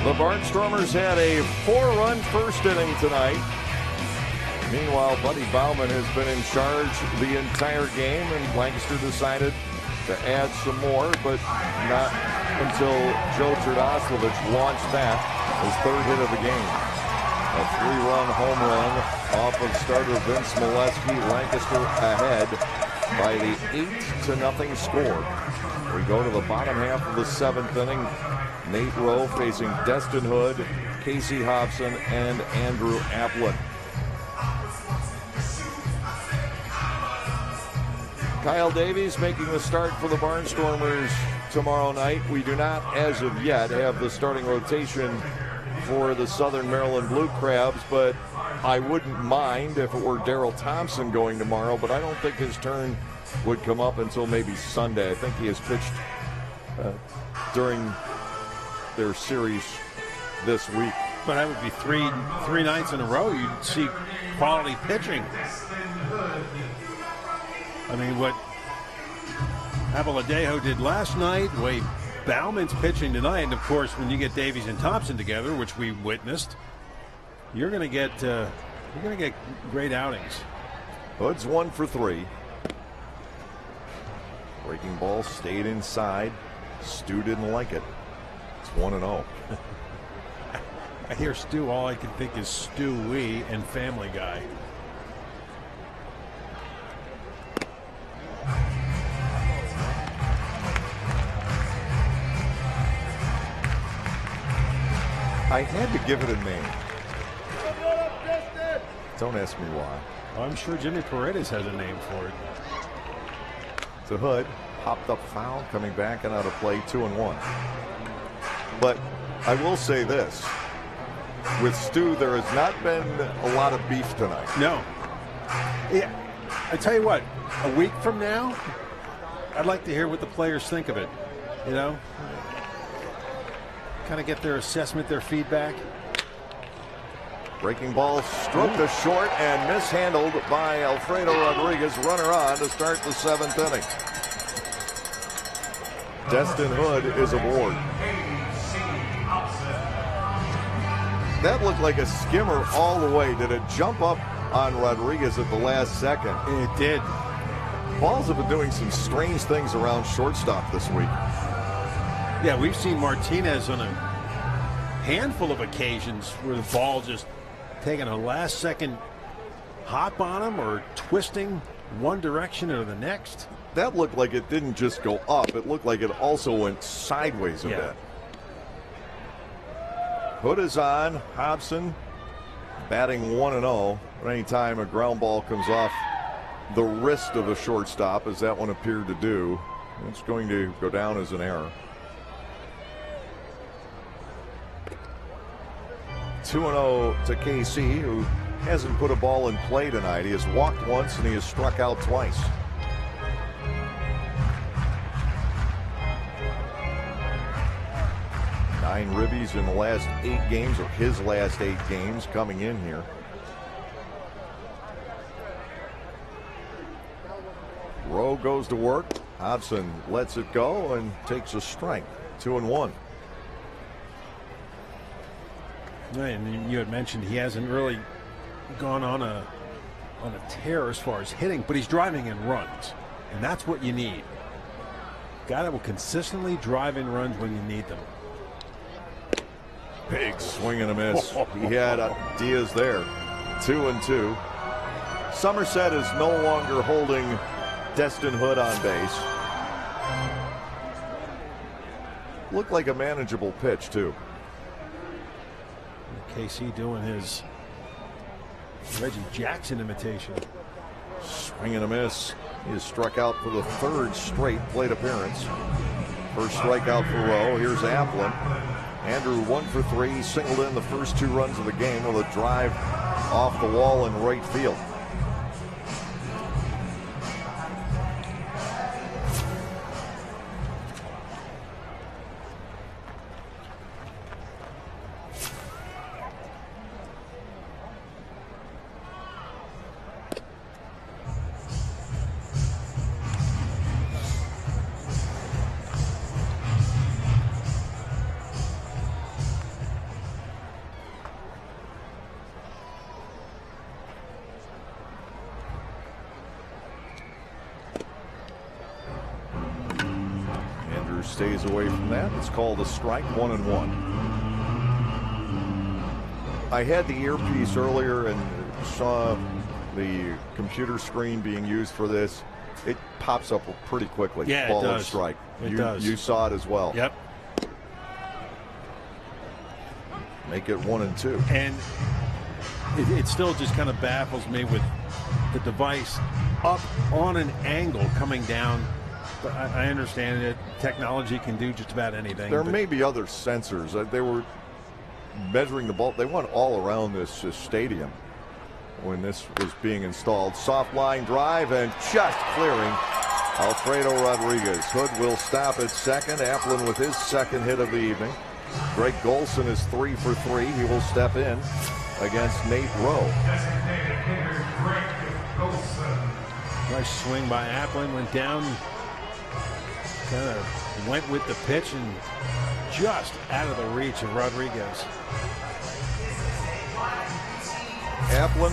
A: The Barnstormers had a 4-run first inning tonight. Meanwhile, Buddy Baumann has been in charge the entire game, and Lancaster decided to add some more, but not until Joe Trdoslavich launched that, his 3rd hit of the game. A 3-run home run off of starter Vince Molesky. Lancaster ahead by the 8-0 score. We go to the bottom half of the 7th inning. Nate Rowe facing Destin Hood, Casey Hobson, and Andrew Applin. Kyle Davies making the start for the Barnstormers tomorrow night. We do not, as of yet, have the starting rotation for the Southern Maryland Blue Crabs, but I wouldn't mind if it were Daryl Thompson going tomorrow, but I don't think his turn would come up until maybe Sunday. I think he has pitched during their series this week.
B: But that would be three nights in a row you'd see quality pitching. I mean, what Abaladejo did last night, the way Baumann's pitching tonight, and of course when you get Davies and Thompson together, which we witnessed, you're going to get great outings.
A: Hood's 1 for 3. Breaking ball stayed inside. Stu didn't like it. It's 1-0.
B: I hear Stu, all I can think is Stewie and Family Guy.
A: I had to give it a name. Don't ask me why.
B: I'm sure Jimmy Paredes has a name for it.
A: To Hood, popped up foul, coming back and out of play, 2-1. But I will say this. With Stu, there has not been a lot of beef tonight.
B: No. Yeah, I tell you what, a week from now, I'd like to hear what the players think of it. You know, kind of get their assessment, their feedback.
A: Breaking ball struck to short and mishandled by Alfredo Rodriguez. Runner on to start the 7th inning. Destin Hood is aboard. That looked like a skimmer all the way. Did it jump up on Rodriguez at the last second?
B: It did.
A: Balls have been doing some strange things around shortstop this week.
B: Yeah, we've seen Martinez on a handful of occasions where the ball just taking a last-second hop on him or twisting one direction or the next.
A: That looked like it didn't just go up. It looked like it also went sideways a bit. Hood is on. Hobson batting 1-0. But anytime a ground ball comes off the wrist of the shortstop, as that one appeared to do, it's going to go down as an error. 2-0 to KC, who hasn't put a ball in play tonight. He has walked once and he has struck out twice. Nine ribbies in the last 8 games, or his last 8 games coming in here. Rowe goes to work. Hobson lets it go and takes a strike. 2-1.
B: Right, and you had mentioned he hasn't really gone on a tear as far as hitting, but he's driving in runs, and that's what you need. Guy that will consistently drive in runs when you need them.
A: Big swing and a miss. He had Diaz there. 2-2. Somerset is no longer holding Destin Hood on base. Looked like a manageable pitch, too.
B: KC doing his Reggie Jackson imitation.
A: Swing and a miss. He has struck out for the 3rd straight plate appearance. First strikeout for Rowe. Here's Applin. Andrew 1 for 3. He singled in the first 2 runs of the game with a drive off the wall in right field. Stays away from that. It's called a strike. 1-1. I had the earpiece earlier and saw the computer screen being used for this. It pops up pretty quickly.
B: Yeah,
A: ball
B: it does.
A: and strike.
B: It does.
A: You saw it as well.
B: Yep.
A: Make it 1-2.
B: And it still just kind of baffles me with the device up on an angle coming down. But I understand that technology can do just about anything.
A: There may be other sensors. They were measuring the ball. They went all around this stadium when this was being installed. Soft line drive and just clearing Alfredo Rodriguez. Hood will stop at second. Applin with his 2nd hit of the evening. Greg Golson is 3 for 3. He will step in against Nate Rowe.
B: Nice swing by Applin. Went down. Kind of went with the pitch and just out of the reach of Rodriguez.
A: Applin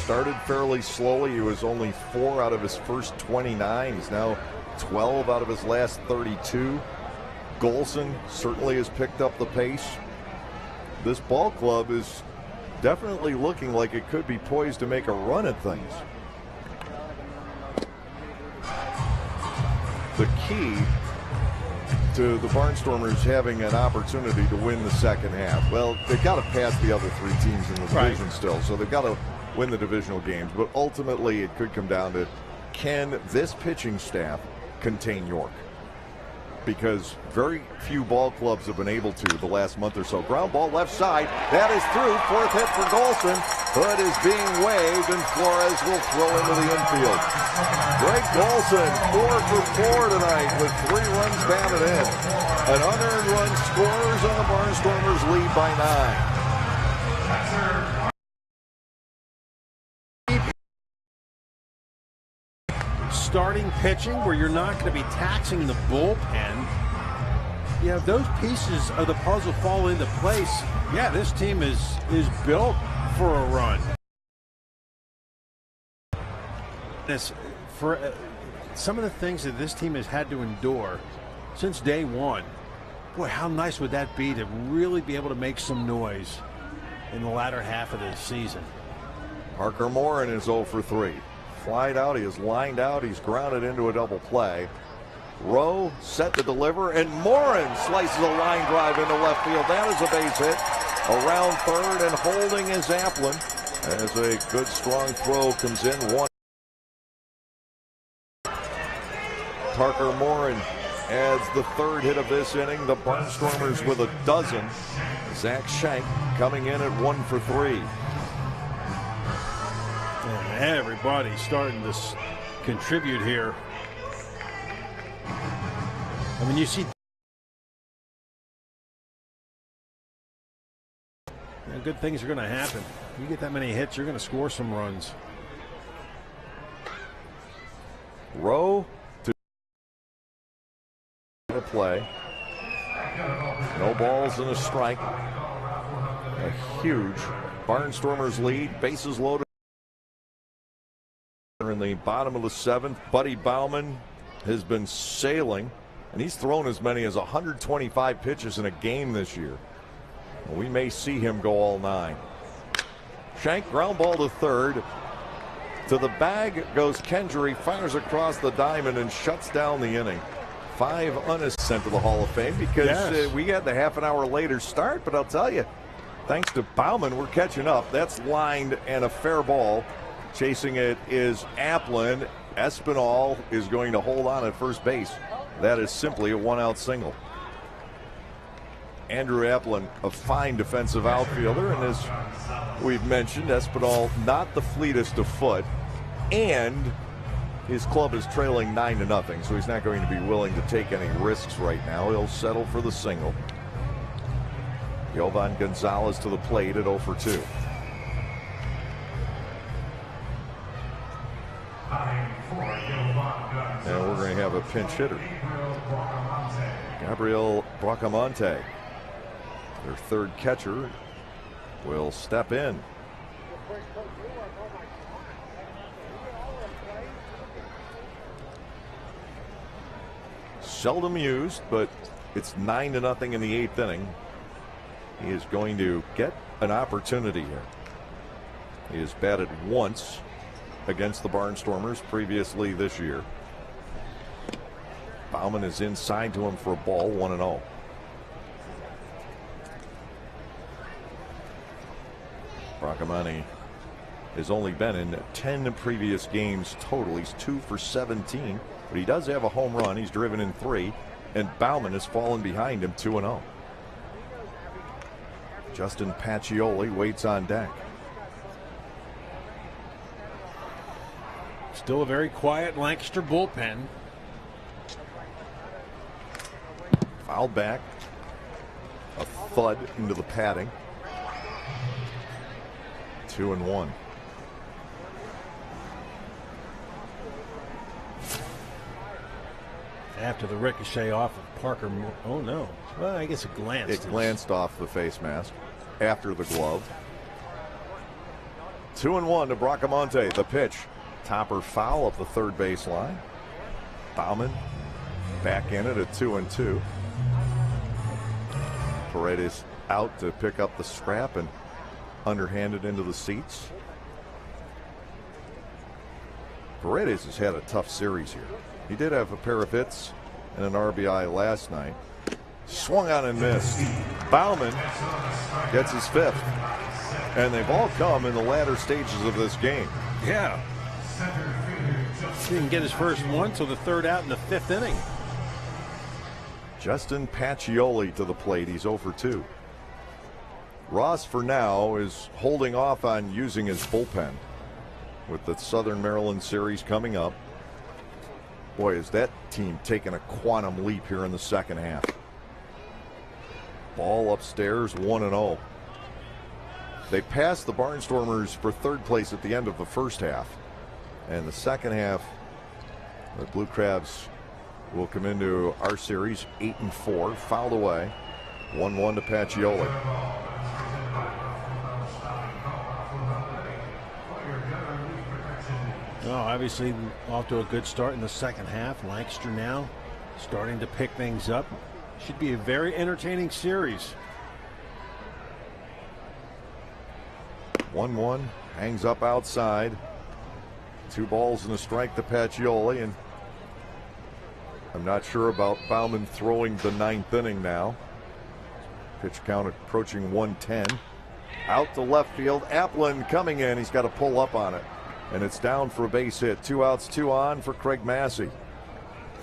A: started fairly slowly. He was only 4 out of his first 29. He's now 12 out of his last 32. Golson certainly has picked up the pace. This ball club is definitely looking like it could be poised to make a run at things. The key to the Barnstormers having an opportunity to win the second half. Well, they've got to pass the other 3 teams in the division still, so they've got to win the divisional games. But ultimately, it could come down to, can this pitching staff contain York? because very few ball clubs have been able to the last month or so. Ground ball left side. That is through. Fourth hit for Golson. Hood is being waved, and Flores will throw into the infield. Greg Golson, 4 for 4 tonight with 3 runs batted in. An unearned run scores, and the Barnstormers lead by
B: 9. Starting pitching where you're not going to be taxing the bullpen. Yeah, those pieces of the puzzle fall into place. Yeah, this team is built for a run. For some of the things that this team has had to endure since day one, boy, how nice would that be to really be able to make some noise in the latter half of the season.
A: Parker Morin is 0 for 3. Flied out, he is lined out, he's grounded into a double play. Rowe set to deliver, and Morin slices a line drive into left field. That is a base hit. Around third, and holding is Applin as a good strong throw comes in. One. Parker Morin adds the 3rd hit of this inning. The Barnstormers with a dozen. Zach Shank coming in at 1 for 3.
B: And everybody's starting to contribute here. I mean, you see, good things are going to happen. You get that many hits, you're going to score some runs.
A: Rowe to play. No balls and a strike. A huge Barnstormers lead. Bases loaded in the bottom of the 7th. Buddy Bauman has been sailing, and he's thrown as many as 125 pitches in a game this year. We may see him go all 9. Shank, ground ball to third. To the bag goes Kendry, fires across the diamond and shuts down the inning. 5 unassisted to the Hall of Fame because we had the half an hour later start, but I'll tell you, thanks to Bauman, we're catching up. That's lined and a fair ball. Chasing it is Applin. Espinal is going to hold on at first base. That is simply a 1-out single. Andrew Applin, a fine defensive outfielder, and as we've mentioned, Espinal not the fleetest of foot, and his club is trailing 9-0, so he's not going to be willing to take any risks right now. He'll settle for the single. Jovan Gonzalez to the plate at 0 for 2. And we're going to have a pinch hitter. Gabriel Bracamonte, their 3rd catcher, will step in. Seldom used, but it's 9-0 in the 8th inning. He is going to get an opportunity here. He has batted once against the Barnstormers previously this year. Bauman is inside to him for a ball, 1-0. Bracamonte has only been in 10 previous games total. He's 2 for 17, but he does have a home run. He's driven in 3, and Bauman has fallen behind him 2-0. Justin Pacioli waits on deck.
B: Still a very quiet Lancaster bullpen.
A: Fouled back. A thud into the padding. 2-1.
B: After the ricochet off of Parker. Oh no. Well, I guess it glanced.
A: It glanced off the face mask after the glove. 2-1 to Bracamonte. The pitch. Topper foul up the third base line. Bauman back in it at 2-2. Paredes out to pick up the scrap and underhanded into the seats. Paredes has had a tough series here. He did have a pair of hits and an RBI last night. Swung on and missed. Bauman gets his 5th. And they've all come in the latter stages of this game.
B: Yeah. He didn't get his first one till the 3rd out in the 5th inning.
A: Justin Pacioli to the plate. He's 0 for 2. Ross, for now, is holding off on using his bullpen with the Southern Maryland series coming up. Boy, is that team taking a quantum leap here in the second half. Ball upstairs, 1-0. They passed the Barnstormers for third place at the end of the first half. And the second half, the Blue Crabs will come into our series 8-4, fouled away. 1-1 to Pacioli.
B: Well, obviously off to a good start in the second half. Lancaster now starting to pick things up. Should be a very entertaining series.
A: 1-1, hangs up outside. 2 balls and a strike to Pacioli, and I'm not sure about Baumann throwing the 9th inning now. Pitch count approaching 110. Out to left field, Applin coming in. He's got to pull up on it, and it's down for a base hit. 2 outs, 2 on for Craig Massey.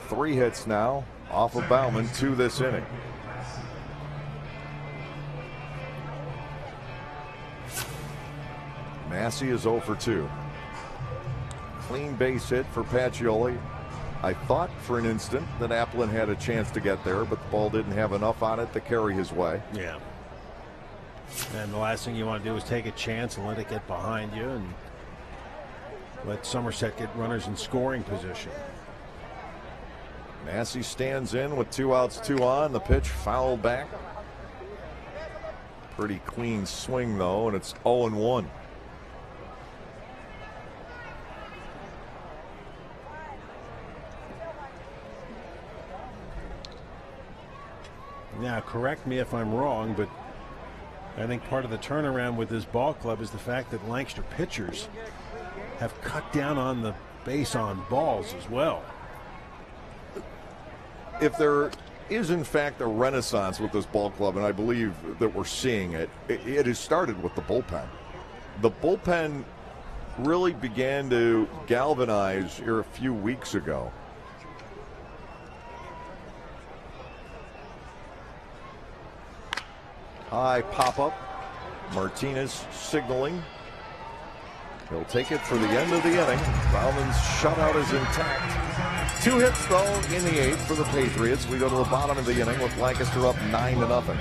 A: 3 hits now off of Baumann, 2 this inning. Massey is 0 for 2. Clean base hit for Pacioli. I thought for an instant that Applin had a chance to get there, but the ball didn't have enough on it to carry his way.
B: Yeah. And the last thing you want to do is take a chance and let it get behind you and let Somerset get runners in scoring position.
A: Massey stands in with 2 outs, 2 on. The pitch fouled back. Pretty clean swing, though, and it's 0-1.
B: Now, correct me if I'm wrong, but I think part of the turnaround with this ball club is the fact that Lancaster pitchers have cut down on the base on balls as well.
A: If there is in fact a renaissance with this ball club, and I believe that we're seeing it, it has started with the bullpen. The bullpen really began to galvanize here a few weeks ago. High pop-up. Martinez signaling. He'll take it for the end of the inning. Bauman's shutout is intact. 2 hits, though, in the 8th for the Patriots. We go to the bottom of the inning with Lancaster up 9-0.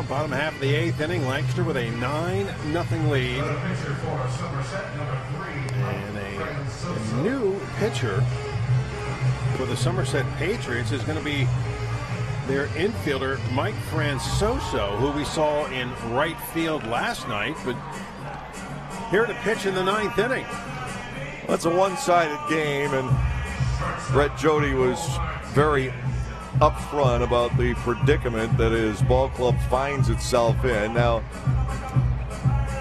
B: Bottom half of the 8th inning, Lancaster with a 9-0 lead. And a new pitcher for the Somerset Patriots is going to be their infielder, Mike Francoso, who we saw in right field last night, but here to pitch in the 9th inning.
A: That's a one-sided game, and Brett Jody was very upfront about the predicament that his ball club finds itself in. Now,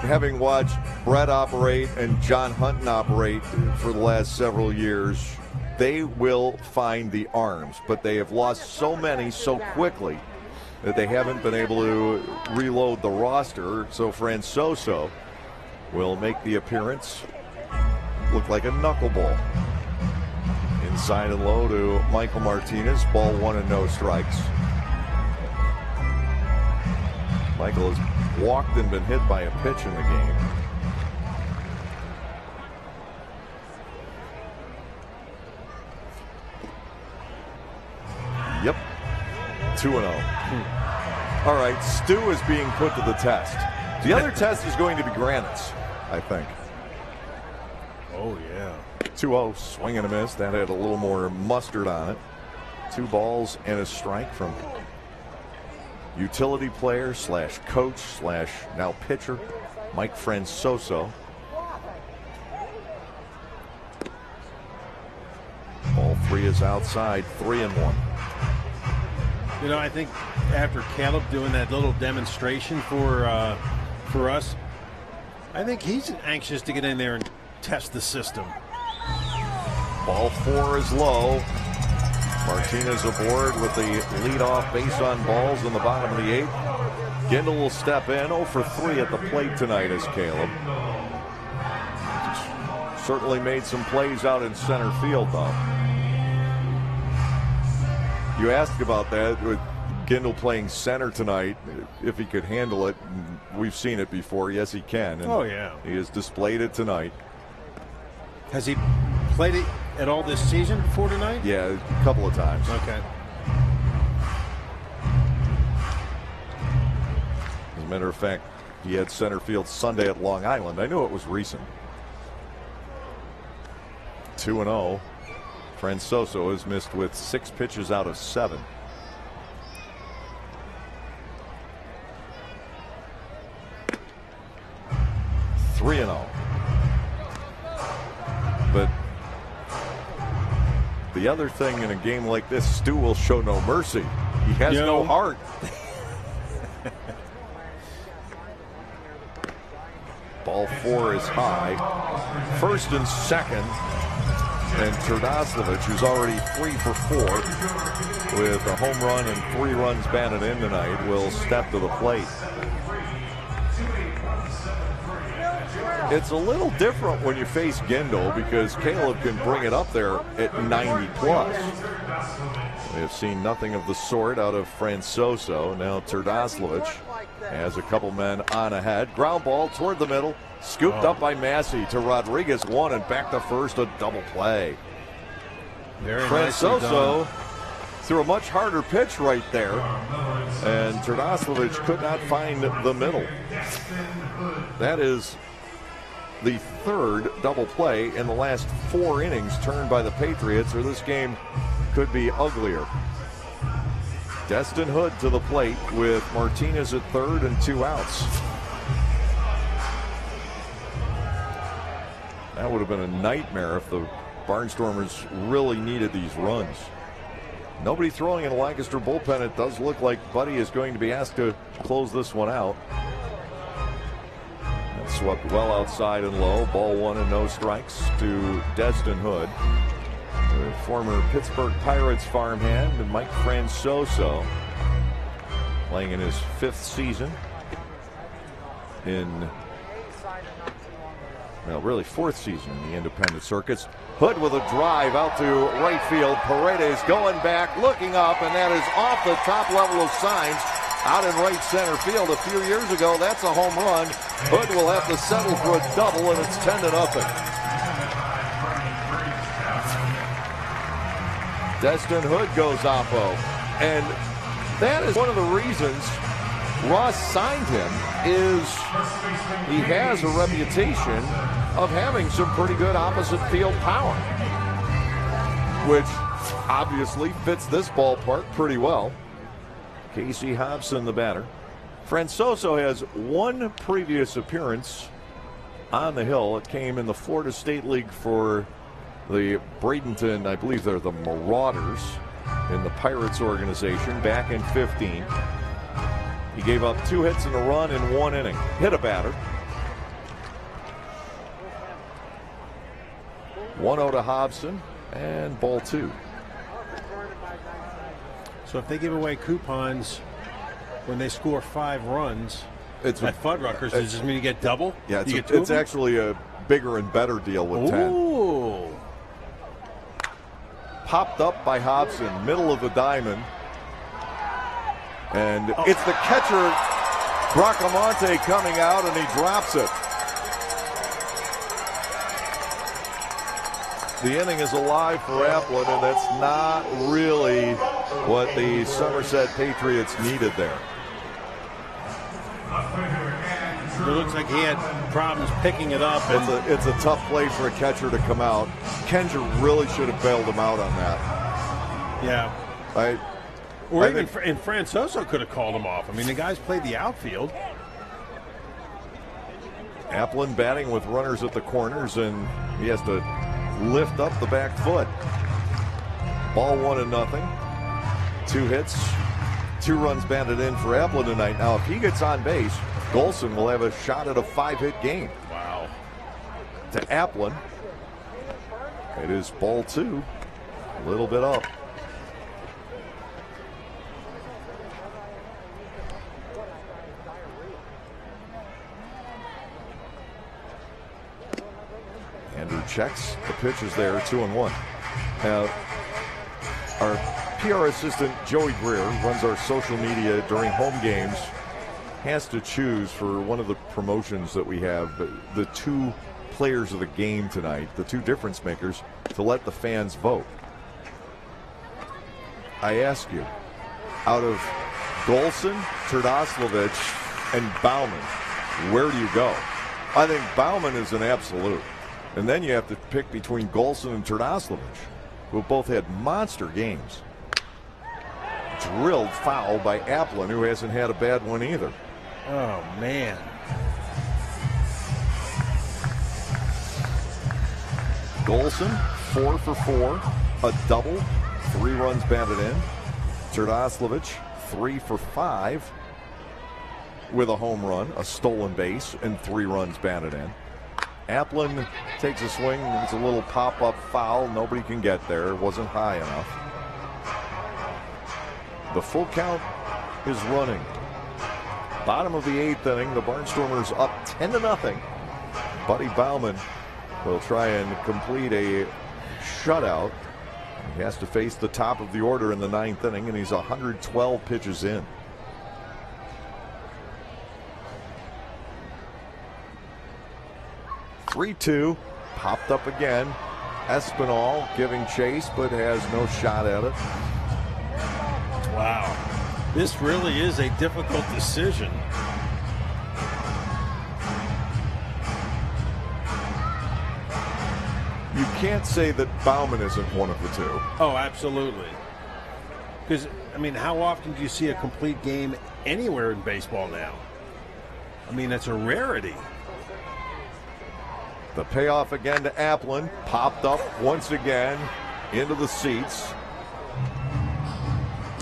A: having watched Brett operate and John Hunton operate for the last several years, they will find the arms, but they have lost so many so quickly that they haven't been able to reload the roster. So Francoso will make the appearance. Look like a knuckleball. Inside and low to Michael Martinez. Ball 1 and no strikes. Michael has walked and been hit by a pitch in the game. Yep. 2-0. All right, Stu is being put to the test. The other test is going to be Granite's, I think.
B: Oh, yeah.
A: 2-0, swing and a miss. That had a little more mustard on it. 2 balls and a strike from utility player slash coach slash now pitcher Mike Francoso. Ball 3 is outside, 3-1.
B: You know, I think after Caleb doing that little demonstration for us, I think he's anxious to get in there and test the system.
A: Ball 4 is low. Martinez aboard with the leadoff base on balls in the bottom of the 8th. Gindel will step in. 0 for 3 at the plate tonight as Caleb. Certainly made some plays out in center field, though. You asked about that with Gindel playing center tonight, if he could handle it. We've seen it before. Yes, he can. And
B: oh, yeah.
A: He has displayed it tonight.
B: Has he played it at all this season before tonight?
A: Yeah, a couple of times.
B: Okay.
A: As a matter of fact, he had center field Sunday at Long Island. I knew it was recent. 2-0. Francoso has missed with 6 pitches out of 7. But the other thing in a game like this, Stu will show no mercy. He has no heart. Ball 4 is high. First and second. And Terdoslavich, who's already 3 for 4 with a home run and 3 runs batted in tonight, will step to the plate. It's a little different when you face Gindel because Caleb can bring it up there at 90 plus. We have seen nothing of the sort out of Francoso. Now Terdoslavich has a couple men on ahead. Ground ball toward the middle. Scooped up by Massey to Rodriguez, 1 and back to first, a double play. Francoso threw a much harder pitch right there, and Terdoslavich could not find the middle. That is the 3rd double play in the last 4 innings turned by the Patriots, or this game could be uglier. Destin Hood to the plate with Martinez at 3rd and 2 outs. That would have been a nightmare if the Barnstormers really needed these runs. Nobody throwing in the Lancaster bullpen. It does look like Buddy is going to be asked to close this one out. And swept well outside and low. Ball 1 and no strikes to Destin Hood. The former Pittsburgh Pirates farmhand, Mike Francoso, playing in his 5th season in, well, really 4th season in the independent circuits. Hood with a drive out to right field. Paredes going back, looking up, and that is off the top level of signs out in right center field. A few years ago, that's a home run. Hood will have to settle for a double, and it's 10-0. Destin Hood goes oppo, and that is one of the reasons Ross signed him, is he has a reputation of having some pretty good opposite field power, which obviously fits this ballpark pretty well. Casey Hobson, the batter. Francoso has 1 previous appearance on the hill. It came in the Florida State League for the Bradenton, I believe they're the Marauders, in the Pirates organization back in 15. He gave up 2 hits and a run in 1 inning. Hit a batter. 1-0 to Hobson, and ball 2.
B: So if they give away coupons when they score 5 runs,
A: It's
B: at Fuddruckers. Does this mean you get double?
A: Yeah,
B: you get two
A: it's actually a bigger and better deal with 10.
B: Ooh.
A: Popped up by Hobson, middle of the diamond. And it's the catcher, Bracamonte, coming out, and he drops it. The inning is alive for Applin, and that's not really what the Somerset Patriots needed there.
B: It looks like he had problems picking it up.
A: It's a tough play for a catcher to come out. Kenja really should have bailed him out on that.
B: Yeah. And Francoso could have called him off. I mean, the guys played the outfield.
A: Applin batting with runners at the corners, and he has to lift up the back foot. Ball 1-0. 2 hits, 2 runs batted in for Applin tonight. Now, if he gets on base, Golson will have a shot at a 5-hit game.
B: Wow.
A: To Applin. It is ball 2. A little bit up. Andrew checks. The pitch is there, 2-1. Now, our PR assistant, Joey Greer, runs our social media during home games, has to choose for one of the promotions that we have, the 2 players of the game tonight, the 2 difference makers, to let the fans vote. I ask you, out of Golson, Terdoslavich, and Bauman, where do you go? I think Bauman is an absolute. And then you have to pick between Golson and Terdoslavich, who both had monster games. Drilled foul by Applin, who hasn't had a bad one either.
B: Oh, man.
A: Golson, 4 for 4, a double, 3 runs batted in. Terdoslavich, 3 for 5, with a home run, a stolen base, and 3 runs batted in. Applin takes a swing. It's a little pop-up foul. Nobody can get there. It wasn't high enough. The full count is running. Bottom of the 8th inning. The Barnstormers up 10-0. Buddy Bauman will try and complete a shutout. He has to face the top of the order in the 9th inning, and he's 112 pitches in. (3-2), popped up again. Espinal giving chase, but has no shot at it.
B: Wow. This really is a difficult decision.
A: You can't say that Bauman isn't one of the 2.
B: Oh, absolutely. Because, I mean, how often do you see a complete game anywhere in baseball now? I mean, it's a rarity.
A: The payoff again to Applin. Popped up once again into the seats.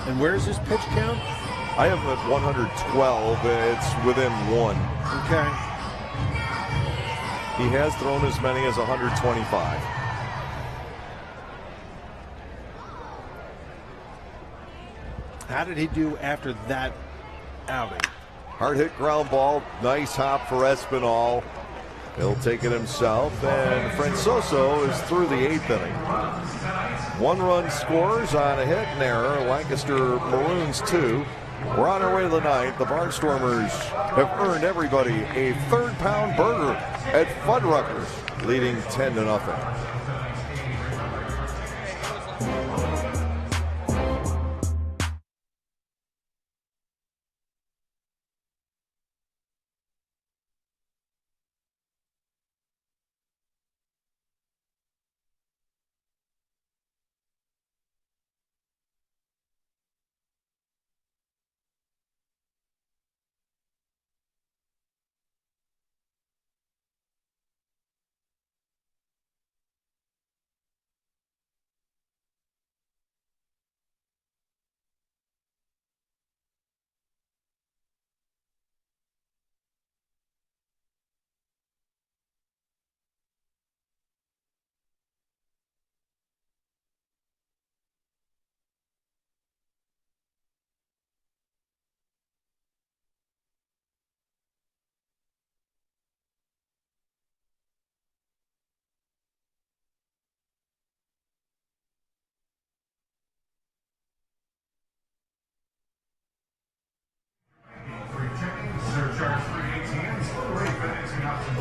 B: And where's his pitch count?
A: I have him at 112. It's within 1.
B: Okay.
A: He has thrown as many as 125.
B: How did he do after that outing?
A: Hard hit ground ball. Nice hop for Espinal. He'll take it himself, and Francoso is through the 8th inning. 1 run scores on a hit and error. Lancaster Maroons 2. We're on our way to the 9th. The Barnstormers have earned everybody a 3rd-pound burger at Fuddruckers, leading 10-0.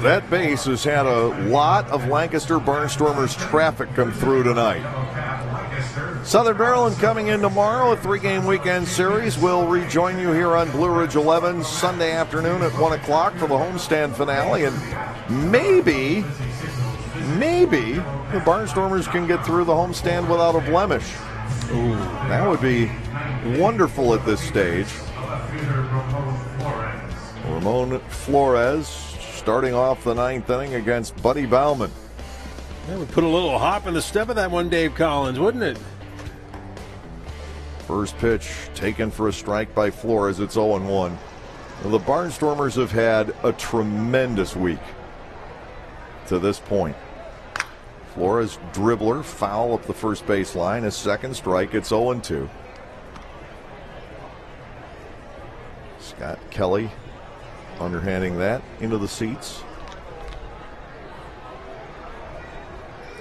A: That base has had a lot of Lancaster Barnstormers traffic come through tonight. Southern Maryland coming in tomorrow, a 3-game weekend series. We'll rejoin you here on Blue Ridge 11 Sunday afternoon at 1 o'clock for the homestand finale. And maybe the Barnstormers can get through the homestand without a blemish. Ooh, that would be wonderful at this stage. Ramon Flores starting off the 9th inning against Buddy Bauman.
B: That would put a little hop in the step of that one, Dave Collins, wouldn't it?
A: First pitch taken for a strike by Flores. It's 0-1. The Barnstormers have had a tremendous week to this point. Flores dribbler, foul up the first baseline. A second strike. It's 0-2. Scott Kelly underhanding that into the seats.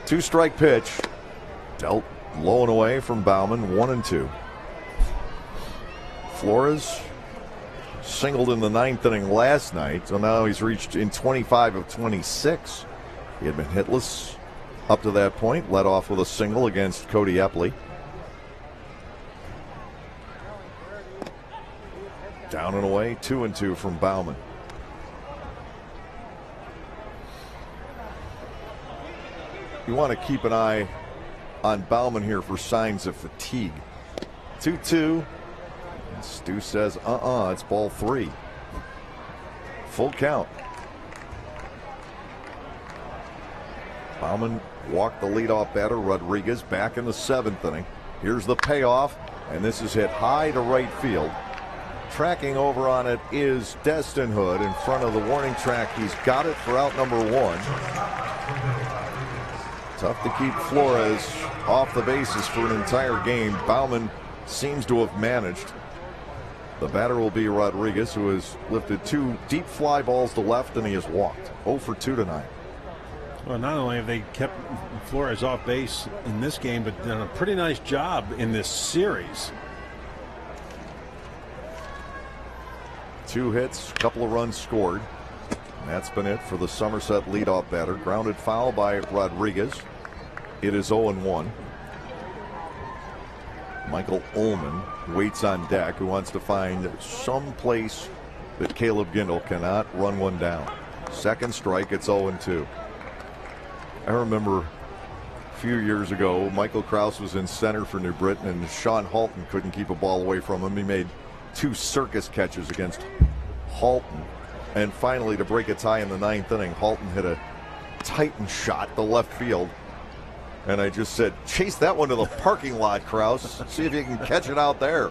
A: 2-strike pitch. Dealt low and away from Bauman. 1-2. Flores singled in the 9th inning last night, so now he's reached in 25 of 26. He had been hitless up to that point, led off with a single against Cody Epley. Down and away, 2-2 from Bauman. You want to keep an eye on Bauman here for signs of fatigue. 2-2. Stu says, it's ball 3. Full count. Bauman walked the leadoff batter, Rodriguez, back in the 7th inning. Here's the payoff, and this is hit high to right field. Tracking over on it is Destin Hood in front of the warning track. He's got it for out number 1. Tough to keep Flores off the bases for an entire game. Bauman seems to have managed. The batter will be Rodriguez, who has lifted 2 deep fly balls to left, and he has walked. 0 for 2 tonight.
B: Well, not only have they kept Flores off base in this game, but done a pretty nice job in this series.
A: 2 hits, a couple of runs scored. And that's been it for the Somerset leadoff batter. Grounded foul by Rodriguez. It is 0-1. Michael Ullman waits on deck, who wants to find some place that Caleb Gindel cannot run one down. Second strike, it's 0-2. I remember a few years ago, Michael Krause was in center for New Britain, and Sean Halton couldn't keep a ball away from him. He made 2 circus catches against Halton. And finally, to break a tie in the 9th inning, Halton hit a Titan shot to left field. And I just said, chase that one to the parking lot, Krause. See if you can catch it out there.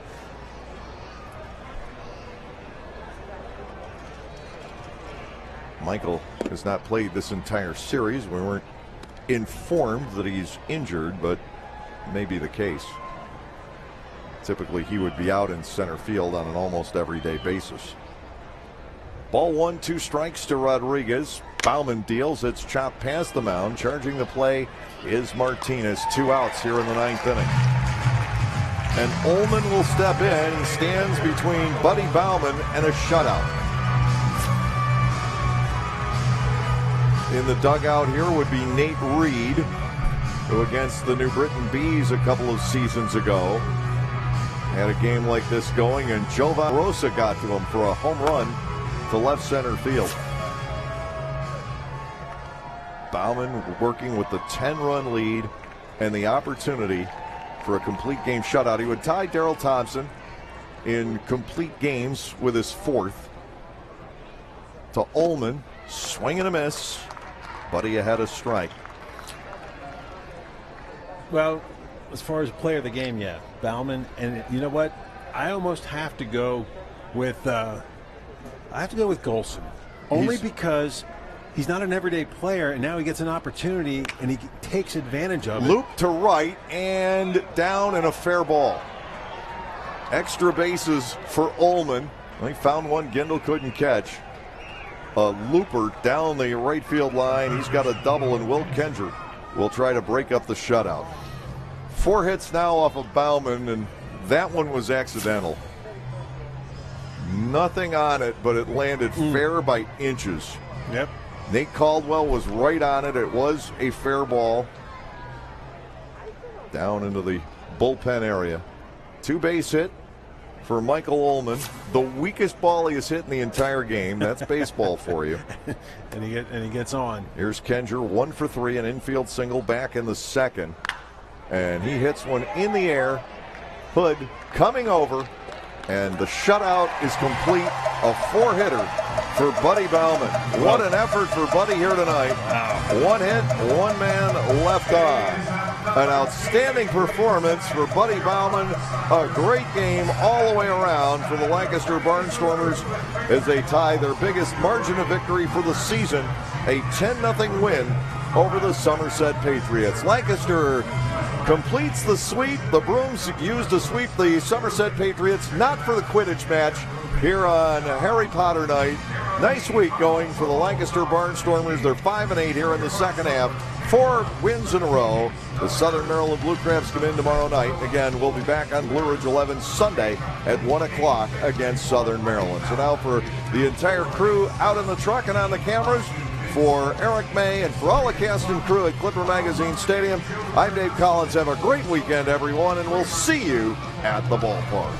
A: Michael has not played this entire series. We weren't informed that he's injured, but may be the case. Typically, he would be out in center field on an almost everyday basis. Ball 1, 2 strikes to Rodriguez. Bauman deals. It's chopped past the mound. Charging the play is Martinez. 2 outs here in the 9th inning. And Ullman will step in. He stands between Buddy Bauman and a shutout. In the dugout here would be Nate Reed, who against the New Britain Bees a couple of seasons ago had a game like this going, and Jovan Rosa got to him for a home run to left center field. Bauman working with the 10-run lead and the opportunity for a complete game shutout. He would tie Daryl Thompson in complete games with his 4th. To Ullman, swing and a miss. Buddy ahead a strike.
B: Well, as far as player of the game, yeah, Bauman. And you know what? I almost have to go with Golson, only because he's not an everyday player, and now he gets an opportunity, and he takes advantage of it.
A: Loop to right and down and a fair ball. Extra bases for Ullman. He found one Gindel couldn't catch. A looper down the right field line. He's got a double, and Will Kendrick will try to break up the shutout. 4 hits now off of Bauman, and that one was accidental. Nothing on it, but it landed fair by inches.
B: Yep.
A: Nate Caldwell was right on it. It was a fair ball. Down into the bullpen area. 2-base hit for Michael Ullman. The weakest ball he has hit in the entire game. That's baseball for you.
B: and he gets on.
A: Here's Kenger, 1 for 3, an infield single back in the second. And he hits one in the air. Hood coming over. And the shutout is complete. A 4-hitter for Buddy Baumann. What an effort for Buddy here tonight. Wow. 1 hit, 1 man left on. An outstanding performance for Buddy Baumann. A great game all the way around for the Lancaster Barnstormers as they tie their biggest margin of victory for the season. A 10-0 win over the Somerset Patriots. Lancaster completes the sweep. The Brooms used to sweep the Somerset Patriots, not for the Quidditch match, here on Harry Potter night. Nice week going for the Lancaster Barnstormers. They're 5-8 here in the second half. 4 wins in a row. The Southern Maryland Blue Crabs come in tomorrow night. Again, we'll be back on Blue Ridge 11 Sunday at 1 o'clock against Southern Maryland. So now for the entire crew out in the truck and on the cameras, for Eric May and for all the cast and crew at Clipper Magazine Stadium, I'm Dave Collins. Have a great weekend, everyone, and we'll see you at the ballpark.